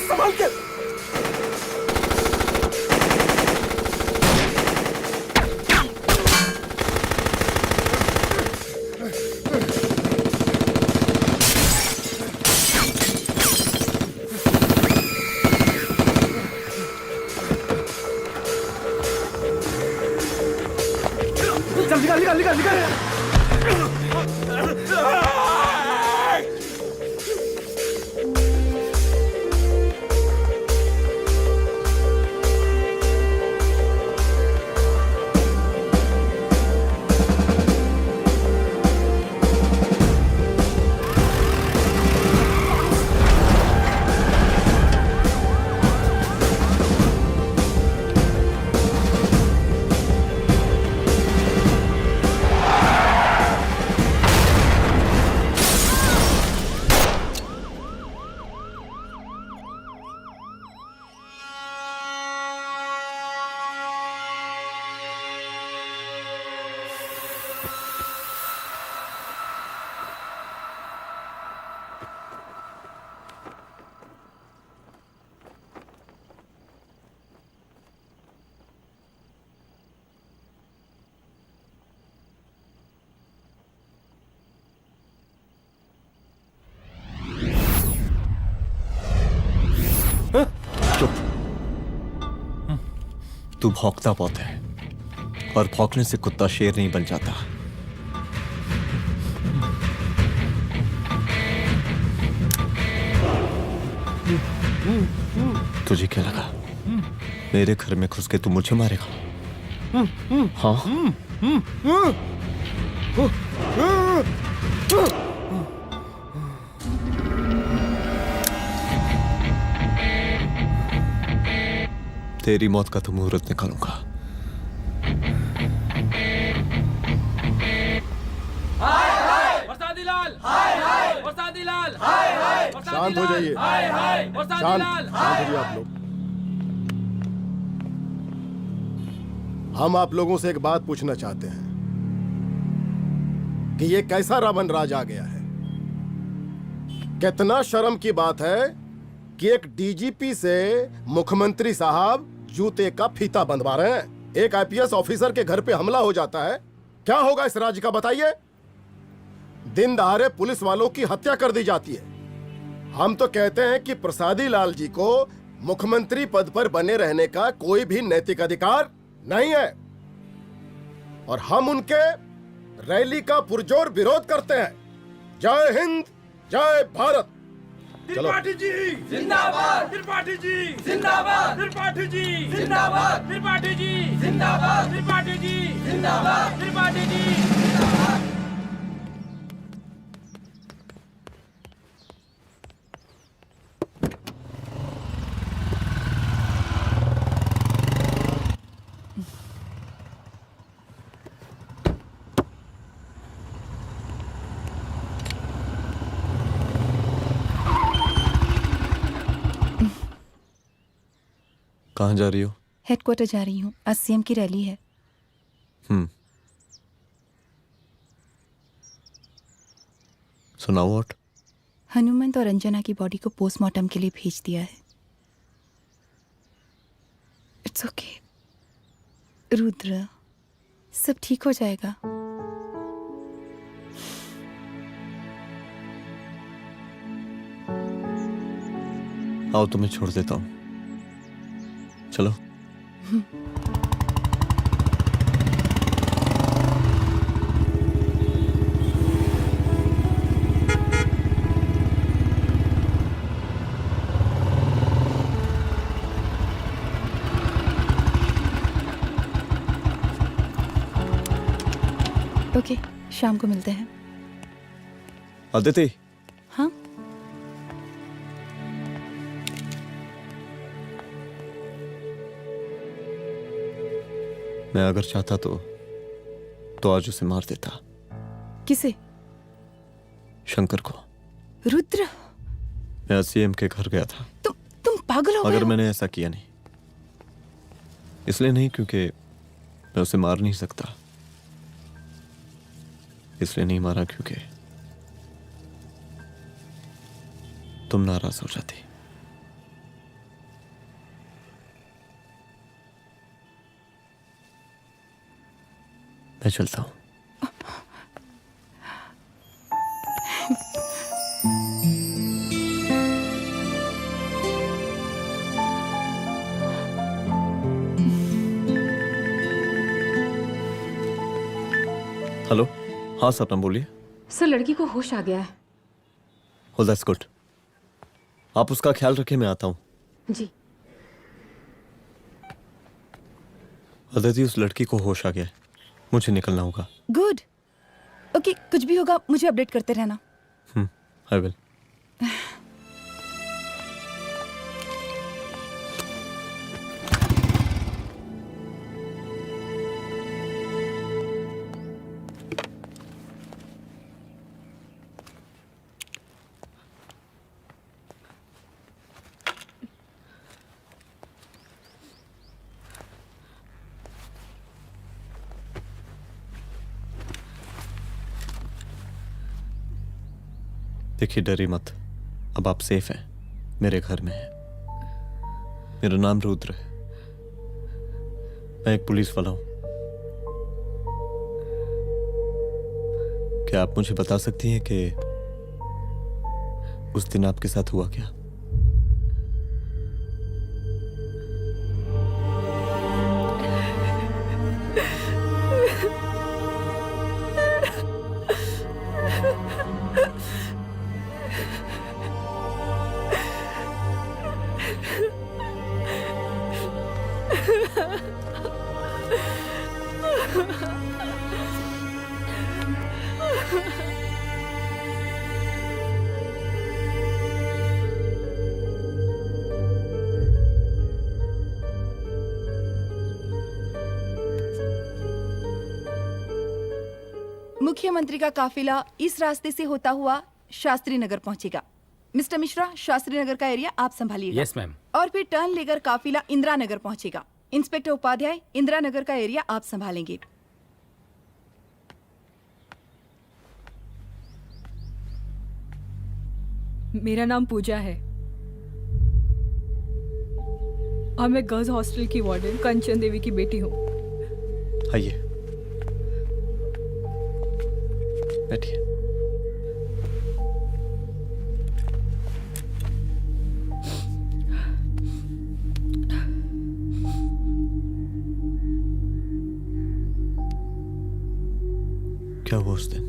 संभाल के। निकाल निकाल निकाल निकाल। चुप। तू भौंकता बहुत है, और भौंकने से कुत्ता शेर नहीं बन जाता। तुझे क्या लगा मेरे घर में घुस के तू मुझे मारेगा? हाँ? तेरी मौत का तो मुहूर्त निकालूंगा। शांत हो जाइए, शांत हो जाइए आप लोग। हम आप लोगों से एक बात पूछना चाहते हैं कि ये कैसा रावण राज आ गया है। कितना शर्म की बात है कि एक डीजीपी से मुख्यमंत्री साहब जूते का फीता बंधवा रहे हैं। एक आईपीएस ऑफिसर के घर पे हमला हो जाता है, क्या होगा इस राज्य का बताइए? दिन दहाड़े पुलिस वालों की हत्या कर दी जाती है। हम तो कहते हैं कि प्रसादी लाल जी को मुख्यमंत्री पद पर बने रहने का कोई भी नैतिक अधिकार नहीं है, और हम उनके रैली का पुरजोर विरोध करते हैं। जय हिंद, जय भारत। त्रिपाठी जी जिंदाबाद, त्रिपाठी जी जिंदाबाद, त्रिपाठी जी जिंदाबाद, त्रिपाठी जी जिंदाबाद, त्रिपाठी जी जिंदाबाद, त्रिपाठी जी जिंदाबाद। कहाँ जा रही हो? हेडक्वार्टर जा रही हूँ, आज सीएम की रैली है। सुनाओ व्हाट? हनुमंत और अंजना की बॉडी को पोस्टमार्टम के लिए भेज दिया है। इट्स ओके रुद्र, सब ठीक हो जाएगा। आओ तुम्हें छोड़ देता हूँ, चलो। ओके, शाम को मिलते हैं। अदिति। हाँ? मैं अगर चाहता तो आज उसे मार देता। किसे? शंकर को। रुद्र, मैं सीएम के घर गया था। तुम पागल हो गए मगर हो? मैंने ऐसा किया नहीं, इसलिए नहीं क्योंकि मैं उसे मार नहीं सकता, इसलिए नहीं मारा क्योंकि तुम नाराज हो जाती। मैं चलता हूं। हेलो, हाँ सपना बोलिए। सर, लड़की को होश आ गया है। Oh, that's good. आप उसका ख्याल रखें, मैं आता हूं। जी। अदिति, उस लड़की को होश आ गया है, मुझे निकलना होगा। गुड। ओके, कुछ भी होगा मुझे अपडेट करते रहना। I will. देखिए, डरिए मत, अब आप सेफ हैं, मेरे घर में हैं। मेरा नाम रुद्र है, मैं एक पुलिस वाला हूं। क्या आप मुझे बता सकती हैं कि उस दिन आपके साथ हुआ क्या? मुख्यमंत्री का काफिला इस रास्ते से होता हुआ शास्त्री नगर पहुंचेगा। मिस्टर मिश्रा, शास्त्री नगर का एरिया आप संभालिएगा। Yes ma'am. और फिर टर्न लेकर काफिला इंदिरा नगर पहुंचेगा। इंस्पेक्टर उपाध्याय, इंदिरा नगर का एरिया आप संभालेंगे। मेरा नाम पूजा है और मैं गर्ल्स हॉस्टल की वार्डन कंचन देवी की बेटी हूँ। आइए, बैठिए। क्या हुआ उस दिन?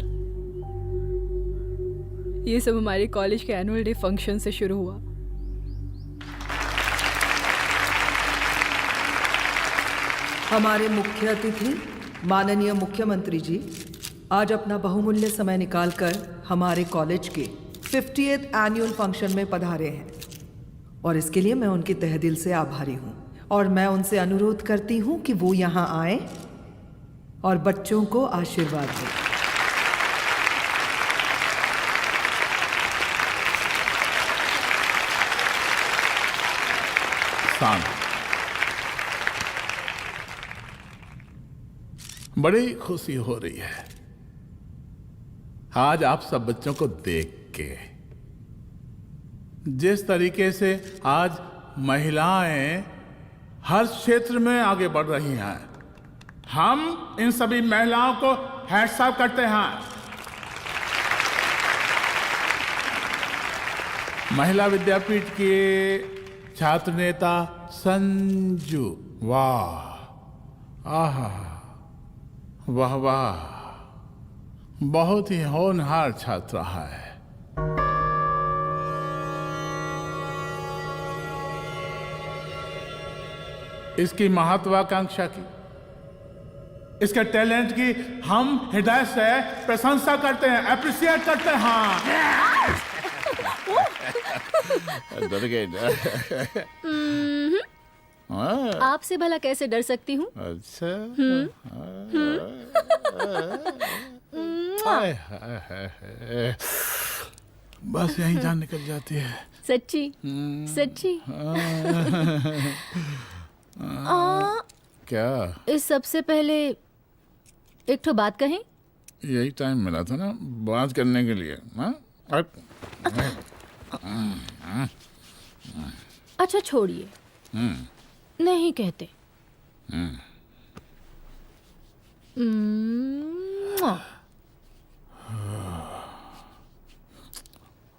ये सब हमारे कॉलेज के एनुअल डे फंक्शन से शुरू हुआ। हमारे मुख्य अतिथि माननीय मुख्यमंत्री जी आज अपना बहुमूल्य समय निकालकर हमारे कॉलेज के 50th एनुअल फंक्शन में पधारे हैं और इसके लिए मैं उनके तहे दिल से आभारी हूँ और मैं उनसे अनुरोध करती हूँ कि वो यहाँ आए और बच्चों को आशीर्वाद दें। बड़ी खुशी हो रही है आज आप सब बच्चों को देख के। जिस तरीके से आज महिलाएं हर क्षेत्र में आगे बढ़ रही हैं, हम इन सभी महिलाओं को हैट्स ऑफ करते हैं। महिला विद्यापीठ के छात्र नेता संजू, वाह, आहा, वाह वाह, बहुत ही होनहार छात्र है। इसकी महत्वाकांक्षा की, इसके टैलेंट की हम हृदय से प्रशंसा करते हैं, अप्रिशिएट करते हैं। डर गए ना? आपसे भला कैसे डर सकती हूँ? अच्छा। बस यहीं जान निकल जाती है। सच्ची सच्ची। क्या? इस सबसे पहले एक ठो बात कहें? यही टाइम मिला था ना बात करने के लिए। अच्छा छोड़िए, नहीं कहते।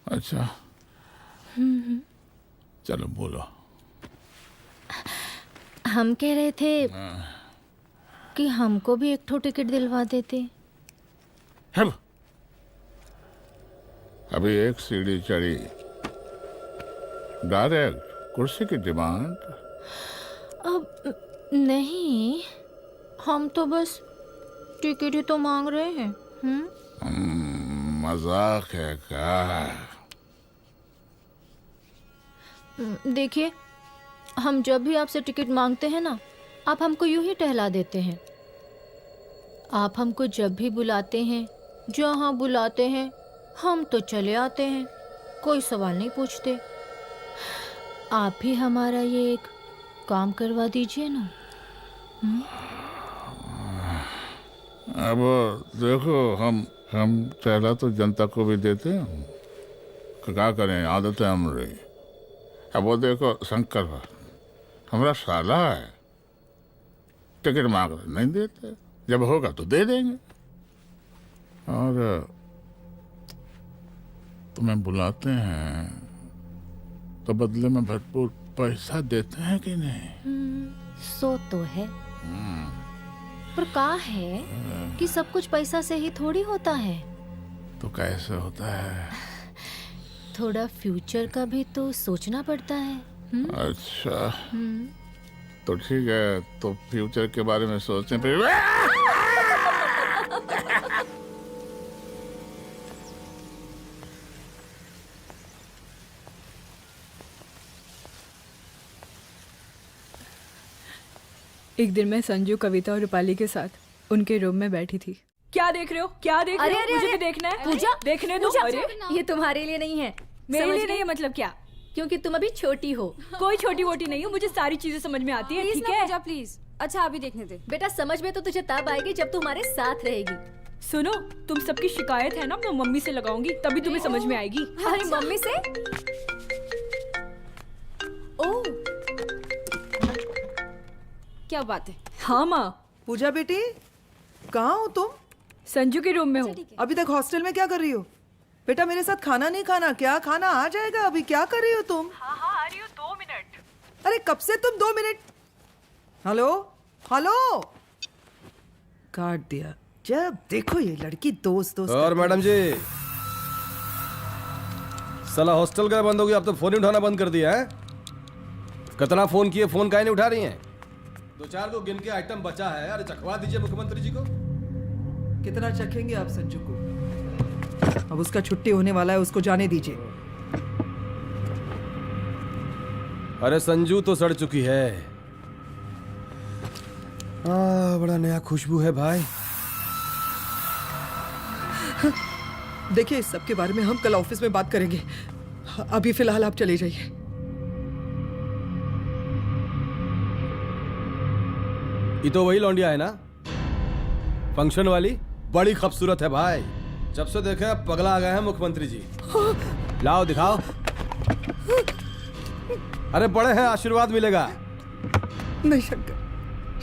अच्छा चलो बोलो। हम कह रहे थे कि हमको भी एक ठो टिकट दिलवा देते। अभी एक सीढ़ी चढ़ी, डायरेक्ट कुर्सी की डिमांड? अब नहीं, हम तो बस टिकट ही तो मांग रहे हैं। मजाक है क्या? देखिए, हम जब भी आपसे टिकट मांगते हैं ना, आप हमको यूं ही टहला देते हैं। आप हमको जब भी बुलाते हैं, जहाँ बुलाते हैं, हम तो चले आते हैं, कोई सवाल नहीं पूछते। आप भी हमारा ये एक काम करवा दीजिए ना। अब देखो, हम टहला तो जनता को भी देते हैं, क्या करें, आदत है हमारी। अब वो देखो शंकर हमारा साला है, टिकट मांग रहे नहीं देते, जब होगा तो दे देंगे। और तुम्हें बुलाते हैं तो बदले में भरपूर पैसा देते हैं कि नहीं? सो तो है, पर का है कि सब कुछ पैसा से ही थोड़ी होता है। तो कैसे होता है? थोड़ा फ्यूचर का भी तो सोचना पड़ता है। अच्छा तो ठीक है, तो फ्यूचर के बारे में सोचते फिर। एक दिन मैं संजू, कविता और रूपाली के साथ उनके रूम में बैठी थी। क्या देख रहे हो? क्या देख रहे हो? अरे, मुझे अरे, भी देखना है। पूजा, देखने दो। पूजा, अरे ये तुम्हारे लिए नहीं है। मेरे समझ लिए गई? नहीं है मतलब क्या? क्योंकि तुम अभी छोटी हो। कोई छोटी वोटी नहीं हूँ, मुझे सारी चीजें समझ में आती है। ठीक है पूजा प्लीज। अच्छा अभी देखने दे। बेटा समझ में तो तुझे तब आएगी जब तू हमारे साथ रहेगी। सुनो, तुम सबकी शिकायत है ना, मैं मम्मी से लगाऊंगी, तभी तुम्हें समझ में आएगी। अरे मम्मी से? ओह क्या बात है। हाँ माँ। पूजा बेटी, कहाँ हो तुम? संजू के रूम में हूँ। अभी तक हॉस्टल में क्या कर रही हो? बेटा मेरे साथ खाना नहीं खाना क्या? खाना आ जाएगा, अभी क्या कर रही हो तुम? हाँ हाँ आ रही हूँ, 2 मिनट। अरे कब से तुम 2 मिनट? हेलो हेलो, काट दिया। जब देखो ये लड़की दोस्त दोस्त। और मैडम जी, साला हॉस्टल का बंद हो गया, अब तो फोन ही उठाना बंद कर दिया है। कितना फोन किए, फोन काहे नहीं उठा रही हैं? 2-4 को गिन के आइटम बचा है, अरे चखवा दीजिए मुख्यमंत्री जी को। कितना चखेंगे आप संजू को? अब उसका छुट्टी होने वाला है, उसको जाने दीजिए। अरे संजू तो सड़ चुकी है। बड़ा नया खुशबू है भाई। देखिए इस सब के बारे में हम कल ऑफिस में बात करेंगे, अभी फिलहाल आप चले जाइए। ये तो वही लौंडिया है ना, फंक्शन वाली? बड़ी खूबसूरत है भाई, जब से देखे पगला आ गए हैं मुख्यमंत्री जी। लाओ दिखाओ। अरे बड़े हैं, आशीर्वाद मिलेगा। नहीं शंकर,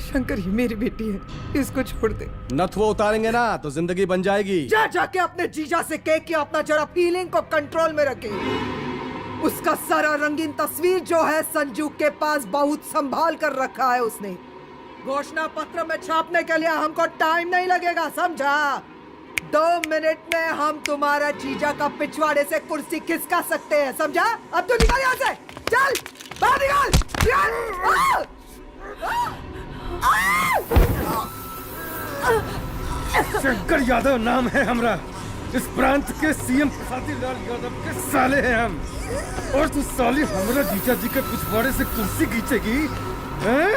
शंकर ये मेरी बेटी है, इसको छोड़ दे। नथ वो उतारेंगे ना तो जिंदगी बन जाएगी। जा जाके अपने जीजा से कह के अपना जरा फीलिंग को कंट्रोल में रखे। उसका सारा रंगीन तस्वीर जो है संजू के पास बहुत संभाल कर रखा है उसने। घोषणा पत्र में छापने के लिए हमको टाइम नहीं लगेगा, समझा? 2 मिनट में हम तुम्हारा जीजा का पिछवाड़े से कुर्सी खिसका सकते हैं, समझा? अब तो निकल यहाँ से, चल बाहर निकल। शंकर यादव नाम है हमरा, इस प्रांत के सीएम प्रसादी लाल यादव के साले हैं हम। और तू साली हमरा जीजा जी के पिछवाड़े से कुर्सी खींचेगी, हैं?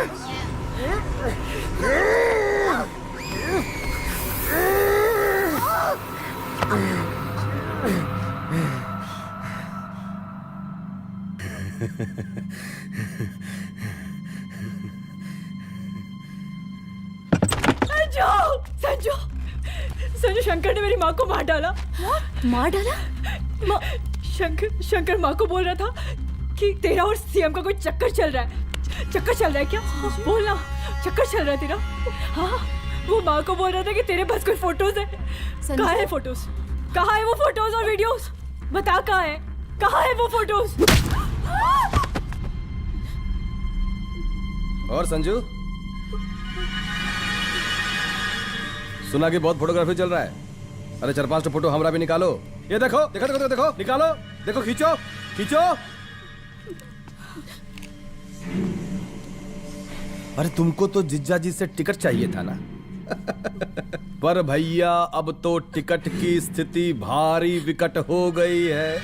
संजू, संजू शंकर ने मेरी माँ को मार डाला। मार डाला? शंकर माँ को बोल रहा था कि तेरा और सीएम का कोई चक्कर चल रहा है। चक्कर चल रहा है क्या? बोलना, चक्कर चल रहा है तेरा? हाँ, वो माँ को बोल रहा था कि तेरे पास कोई फोटोज है। कहाँ है फोटोज? कहाँ है वो फोटोज और वीडियोस? बता कहाँ है? कहाँ है वो फोटोज? और संजू, सुना कि बहुत फोटोग्राफी चल रहा है। अरे 4-5 फोटो हमरा भी निकालो। ये देखो देखो देखो देखो, निकालो, देखो, खींचो खींचो। अरे तुमको तो जिज्जा जी से टिकट चाहिए था ना। पर भैया अब तो टिकट की स्थिति भारी विकट हो गई है।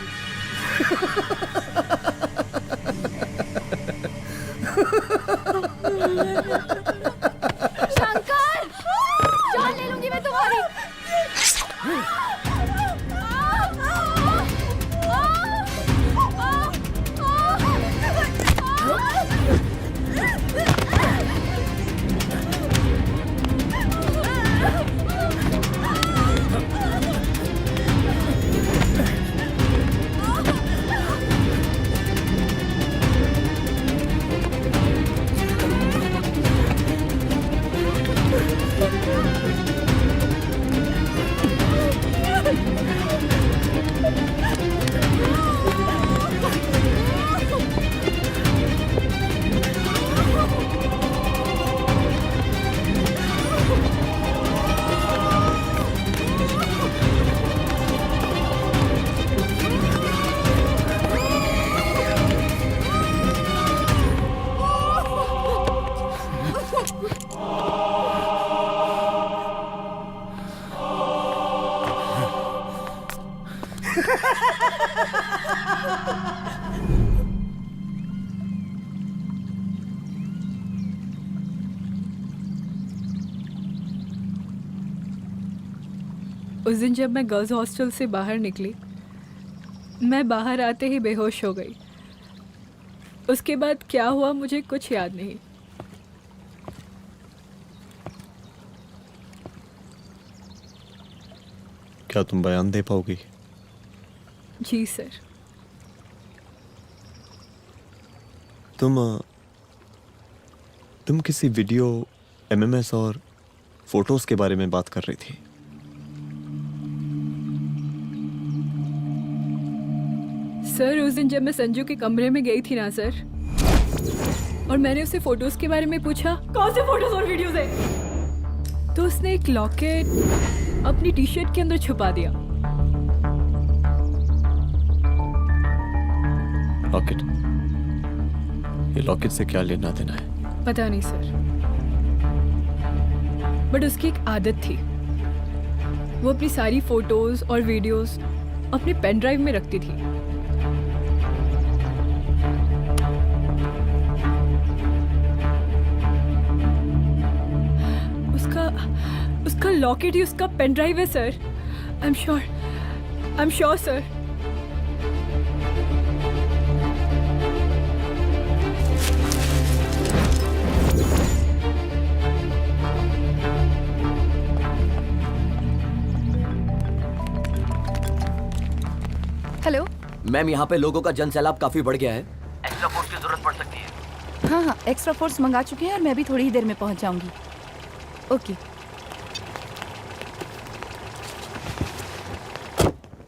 शंकर, जान ले लूंगी मैं तुम्हारी। उस दिन जब मैं गर्ल्स हॉस्टल से बाहर निकली, मैं बाहर आते ही बेहोश हो गई। उसके बाद क्या हुआ मुझे कुछ याद नहीं। क्या तुम बयान दे पाओगी? जी सर। तुम किसी वीडियो, एमएमएस और फोटोज के बारे में बात कर रही थी। सर उस दिन जब मैं संजू के कमरे में गई थी ना सर, और मैंने उसे फोटोज के बारे में पूछा कौन से फोटोज और वीडियोज है, तो उसने एक लॉकेट अपनी टी शर्ट के अंदर छुपा दिया। लॉकेट? ये लॉकेट से क्या लेना देना है? पता नहीं सर, बट उसकी एक आदत थी, वो अपनी सारी फोटोज और वीडियोस अपने पेन ड्राइव में रखती थी। उसका लॉकेट ही उसका पेन ड्राइव है sir. I am sure sir. Hello ma'am, यहाँ पे लोगों का जन सैलाब काफी बढ़ गया है। एक्स्ट्रा फोर्स की जरूरत पड़ सकती है। हाँ, एक्स्ट्रा फोर्स मंगा चुके हैं और मैं भी थोड़ी ही देर में पहुंच जाऊंगी। ओके।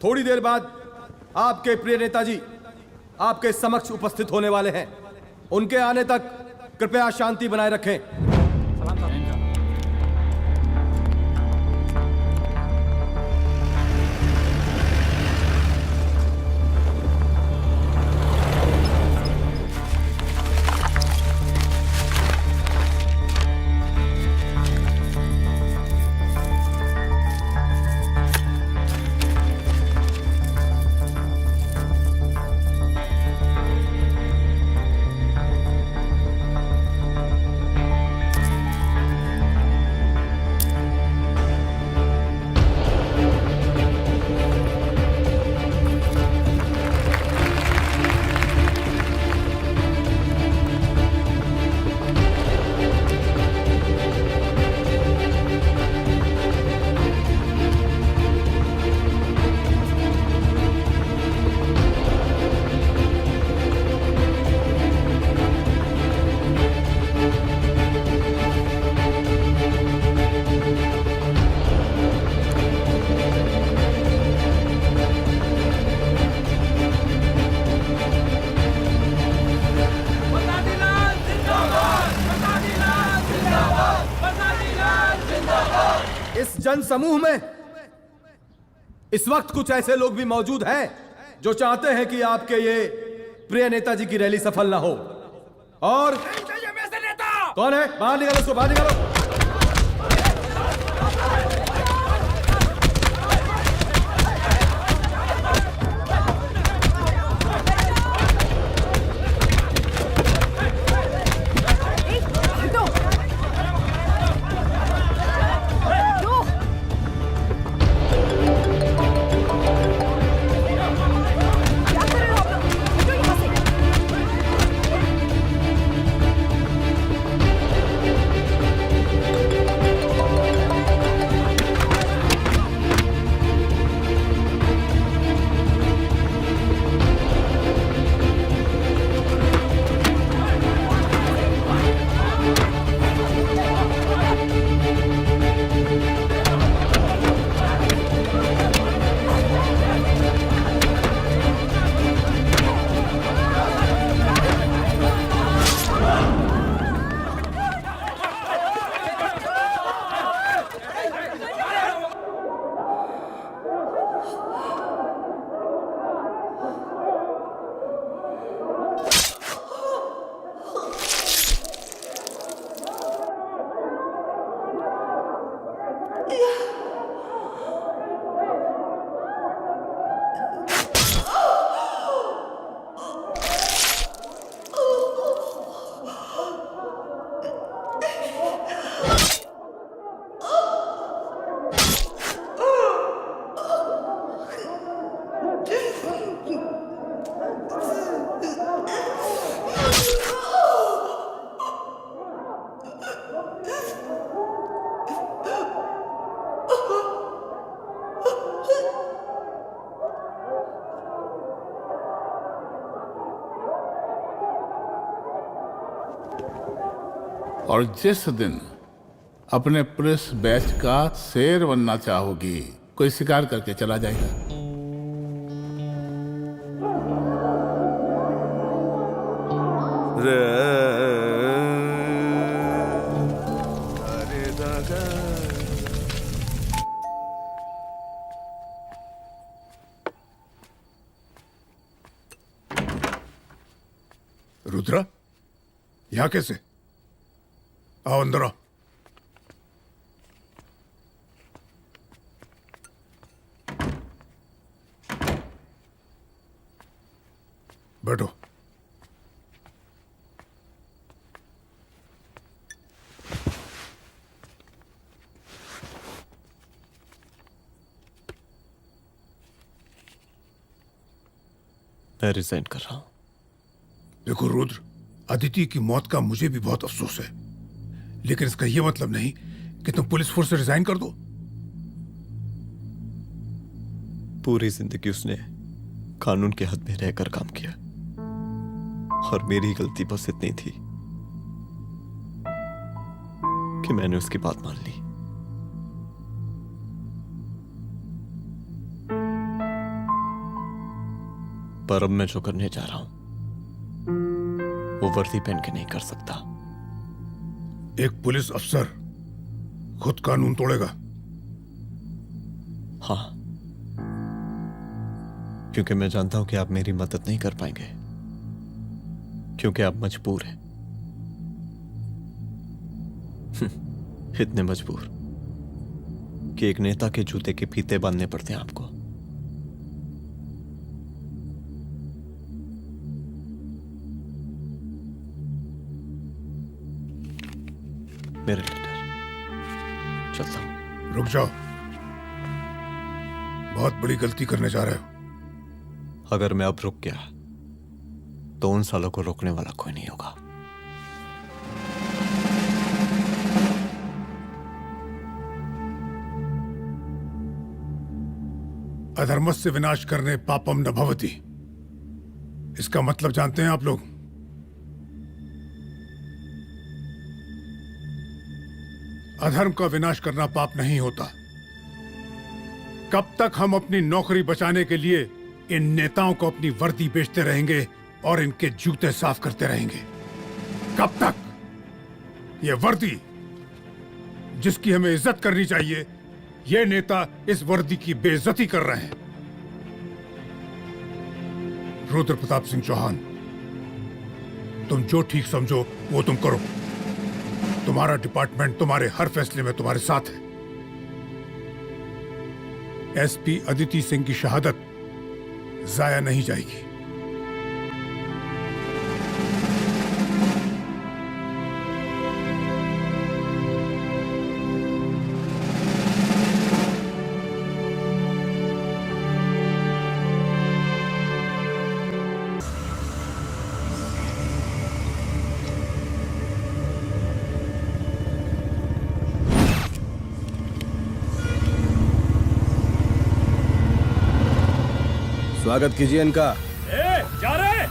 थोड़ी देर बाद आपके प्रिय नेताजी आपके समक्ष उपस्थित होने वाले हैं। उनके आने तक कृपया शांति बनाए रखें। जन समूह में इस वक्त कुछ ऐसे लोग भी मौजूद हैं जो चाहते हैं कि आपके ये प्रिय नेताजी की रैली सफल ना हो। और कौन है? बाहर निकालो उसको, बाहर निकालो। और जिस दिन अपने पुलिस बैच का शेर बनना चाहोगी, कोई शिकार करके चला जाएगा। रुद्रा, यहाँ कैसे? आओ अंदर आओ। बैठो। मैं रिजाइन कर रहा हूं। देखो रुद्र, अदिति की मौत का मुझे भी बहुत अफसोस है, लेकिन इसका यह मतलब नहीं कि तुम पुलिस फोर्स से रिजाइन कर दो। पूरी जिंदगी उसने कानून के हद में रहकर काम किया और मेरी गलती बस इतनी थी कि मैंने उसकी बात मान ली। पर अब मैं जो करने जा रहा हूं वो वर्दी पहन के नहीं कर सकता। एक पुलिस अफसर खुद कानून तोड़ेगा? हाँ, क्योंकि मैं जानता हूं कि आप मेरी मदद नहीं कर पाएंगे, क्योंकि आप मजबूर हैं। इतने मजबूर कि एक नेता के जूते के फीते बांधने पड़ते हैं आपको। मेरे लीडर, चलता हूं। रुक जाओ, बहुत बड़ी गलती करने जा रहे हो। अगर मैं अब रुक गया तो उन सालों को रोकने वाला कोई नहीं होगा। अधर्मस्य विनाश करने पापम न भवति, इसका मतलब जानते हैं आप लोग? अधर्म का विनाश करना पाप नहीं होता। कब तक हम अपनी नौकरी बचाने के लिए इन नेताओं को अपनी वर्दी बेचते रहेंगे और इनके जूते साफ करते रहेंगे? कब तक? ये वर्दी जिसकी हमें इज्जत करनी चाहिए, ये नेता इस वर्दी की बेइज्जती कर रहे हैं। रुद्र प्रताप सिंह चौहान, तुम जो ठीक समझो वो तुम करो। तुम्हारा डिपार्टमेंट तुम्हारे हर फैसले में तुम्हारे साथ है। एसपी अदिति सिंह की शहादत जाया नहीं जाएगी। स्वागत कीजिए इनका। जा रहे।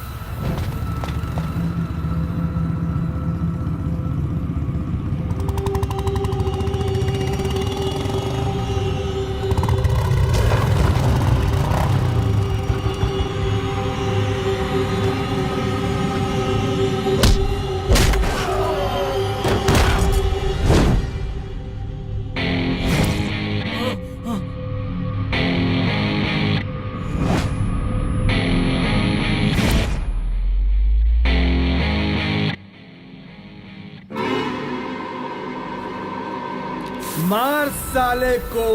मार साले को।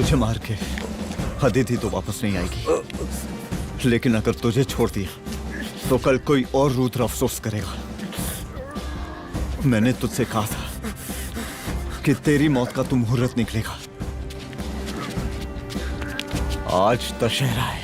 तुझे मार के अदिति तो वापस नहीं आएगी, लेकिन अगर तुझे छोड़ दिया तो कल कोई और रुद्र अफसोस करेगा। मैंने तुझसे कहा था कि तेरी मौत का तू मुहूर्त निकलेगा। आज दशहरा है।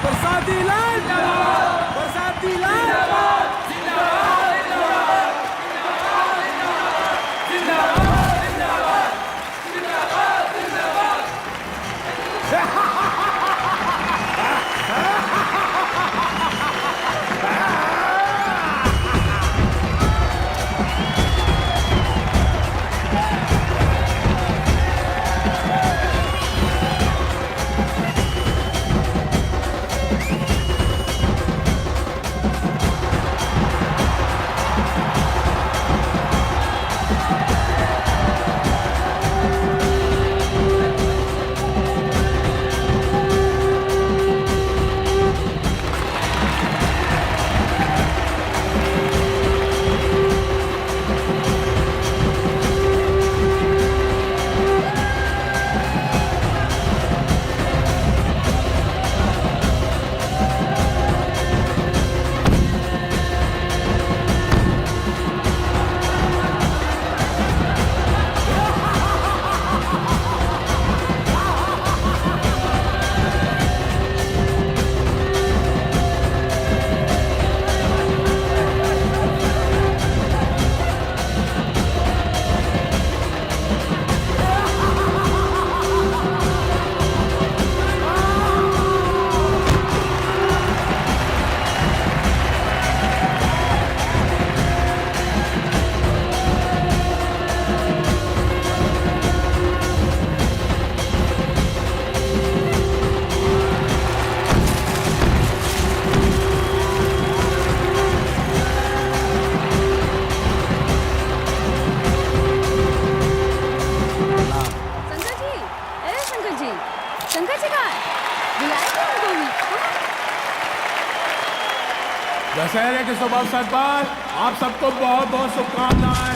बरसाती लाल बरसाती लाल दशहरे के शुभ अवसर पर आप सबको बहुत बहुत शुभकामनाएं।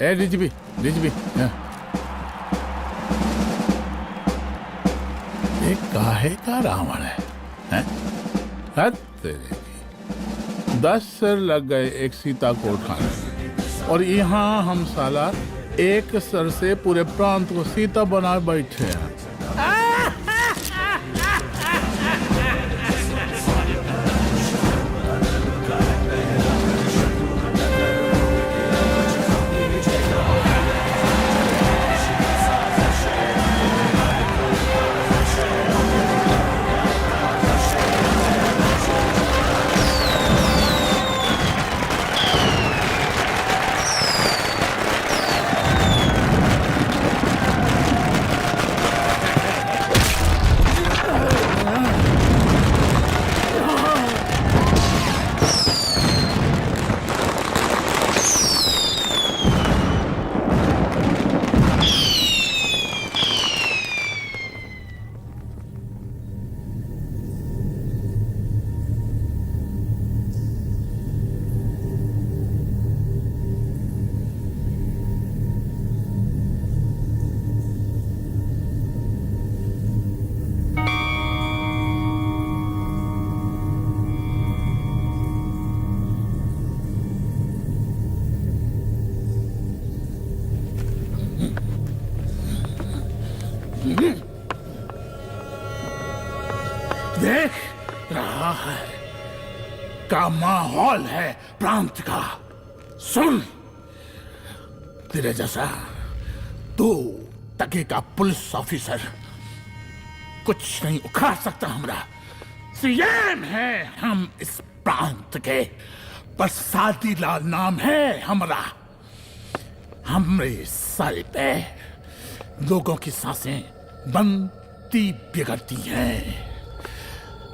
ए डीजीपी ये काहे का रावण है, हैं? हद तेरे की। 10 सिर लग गए एक सीता को उठाने, और यहाँ हम साला एक सर से पूरे प्रांत को सीता बनाए बैठे हैं। देख रहा है का माहौल है प्रांत का। सुन, तेरे जैसा 2 टके का पुलिस ऑफिसर कुछ नहीं उखाड़ सकता। हमारा सीएम है हम इस प्रांत के, बरसाती लाल नाम है हमारा। हमरे सर पे लोगों की सांसें बंद पति बिगड़ती है,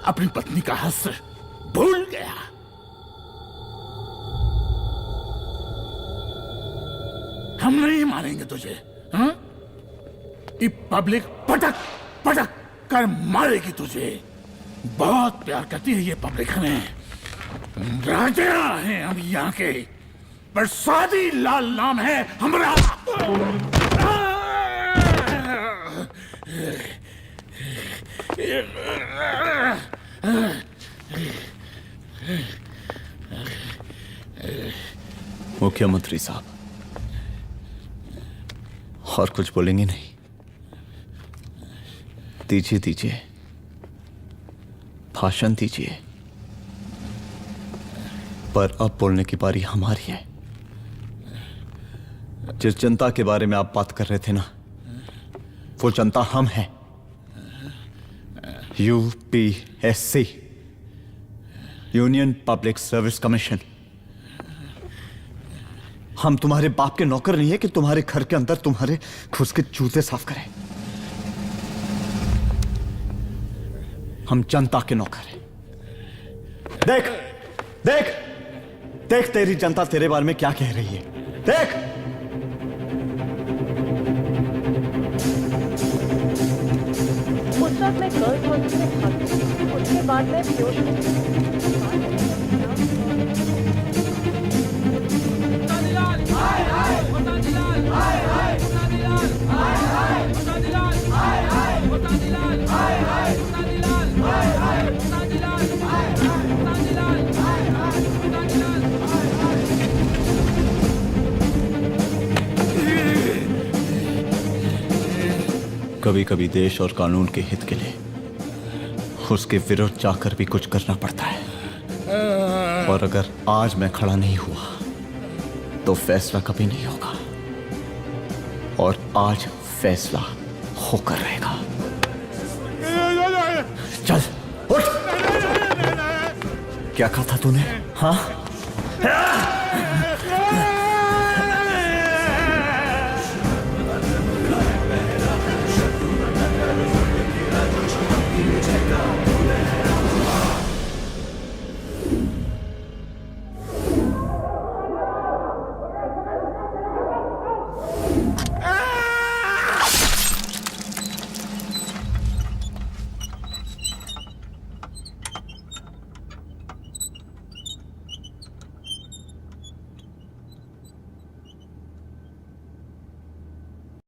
अपनी पत्नी का हश्र भूल गया। हम नहीं मारेंगे तुझे, हाँ? ये पब्लिक पटक पटक कर मारेगी तुझे। बहुत प्यार करती है ये पब्लिक हमें। राजा हैं हम यहाँ के, प्रसादी लाल नाम है हमारा। मुख्यमंत्री साहब, और कुछ बोलेंगे नहीं? दीजिए दीजिए, भाषण दीजिए। पर अब बोलने की बारी हमारी है। जिस जनता के बारे में आप बात कर रहे थे ना, वो जनता हम हैं। UPSC, union public service commission. हम तुम्हारे बाप के नौकर नहीं है कि तुम्हारे घर के अंदर तुम्हारे घुस के जूते साफ करें। हम जनता के नौकर हैं। देख देख देख, तेरी जनता तेरे बारे में क्या कह रही है। देख, उस वक्त मैं गर्ल्स हॉस्टल में भागी, उसके बाद मैं बेहोश कभी कभी देश और कानून के हित के लिए उसके विरुद्ध जाकर भी कुछ करना पड़ता है। और अगर आज मैं खड़ा नहीं हुआ तो फैसला कभी नहीं होगा, और आज फैसला होकर रहेगा। चल उठ। क्या कहा था तूने? हाँ,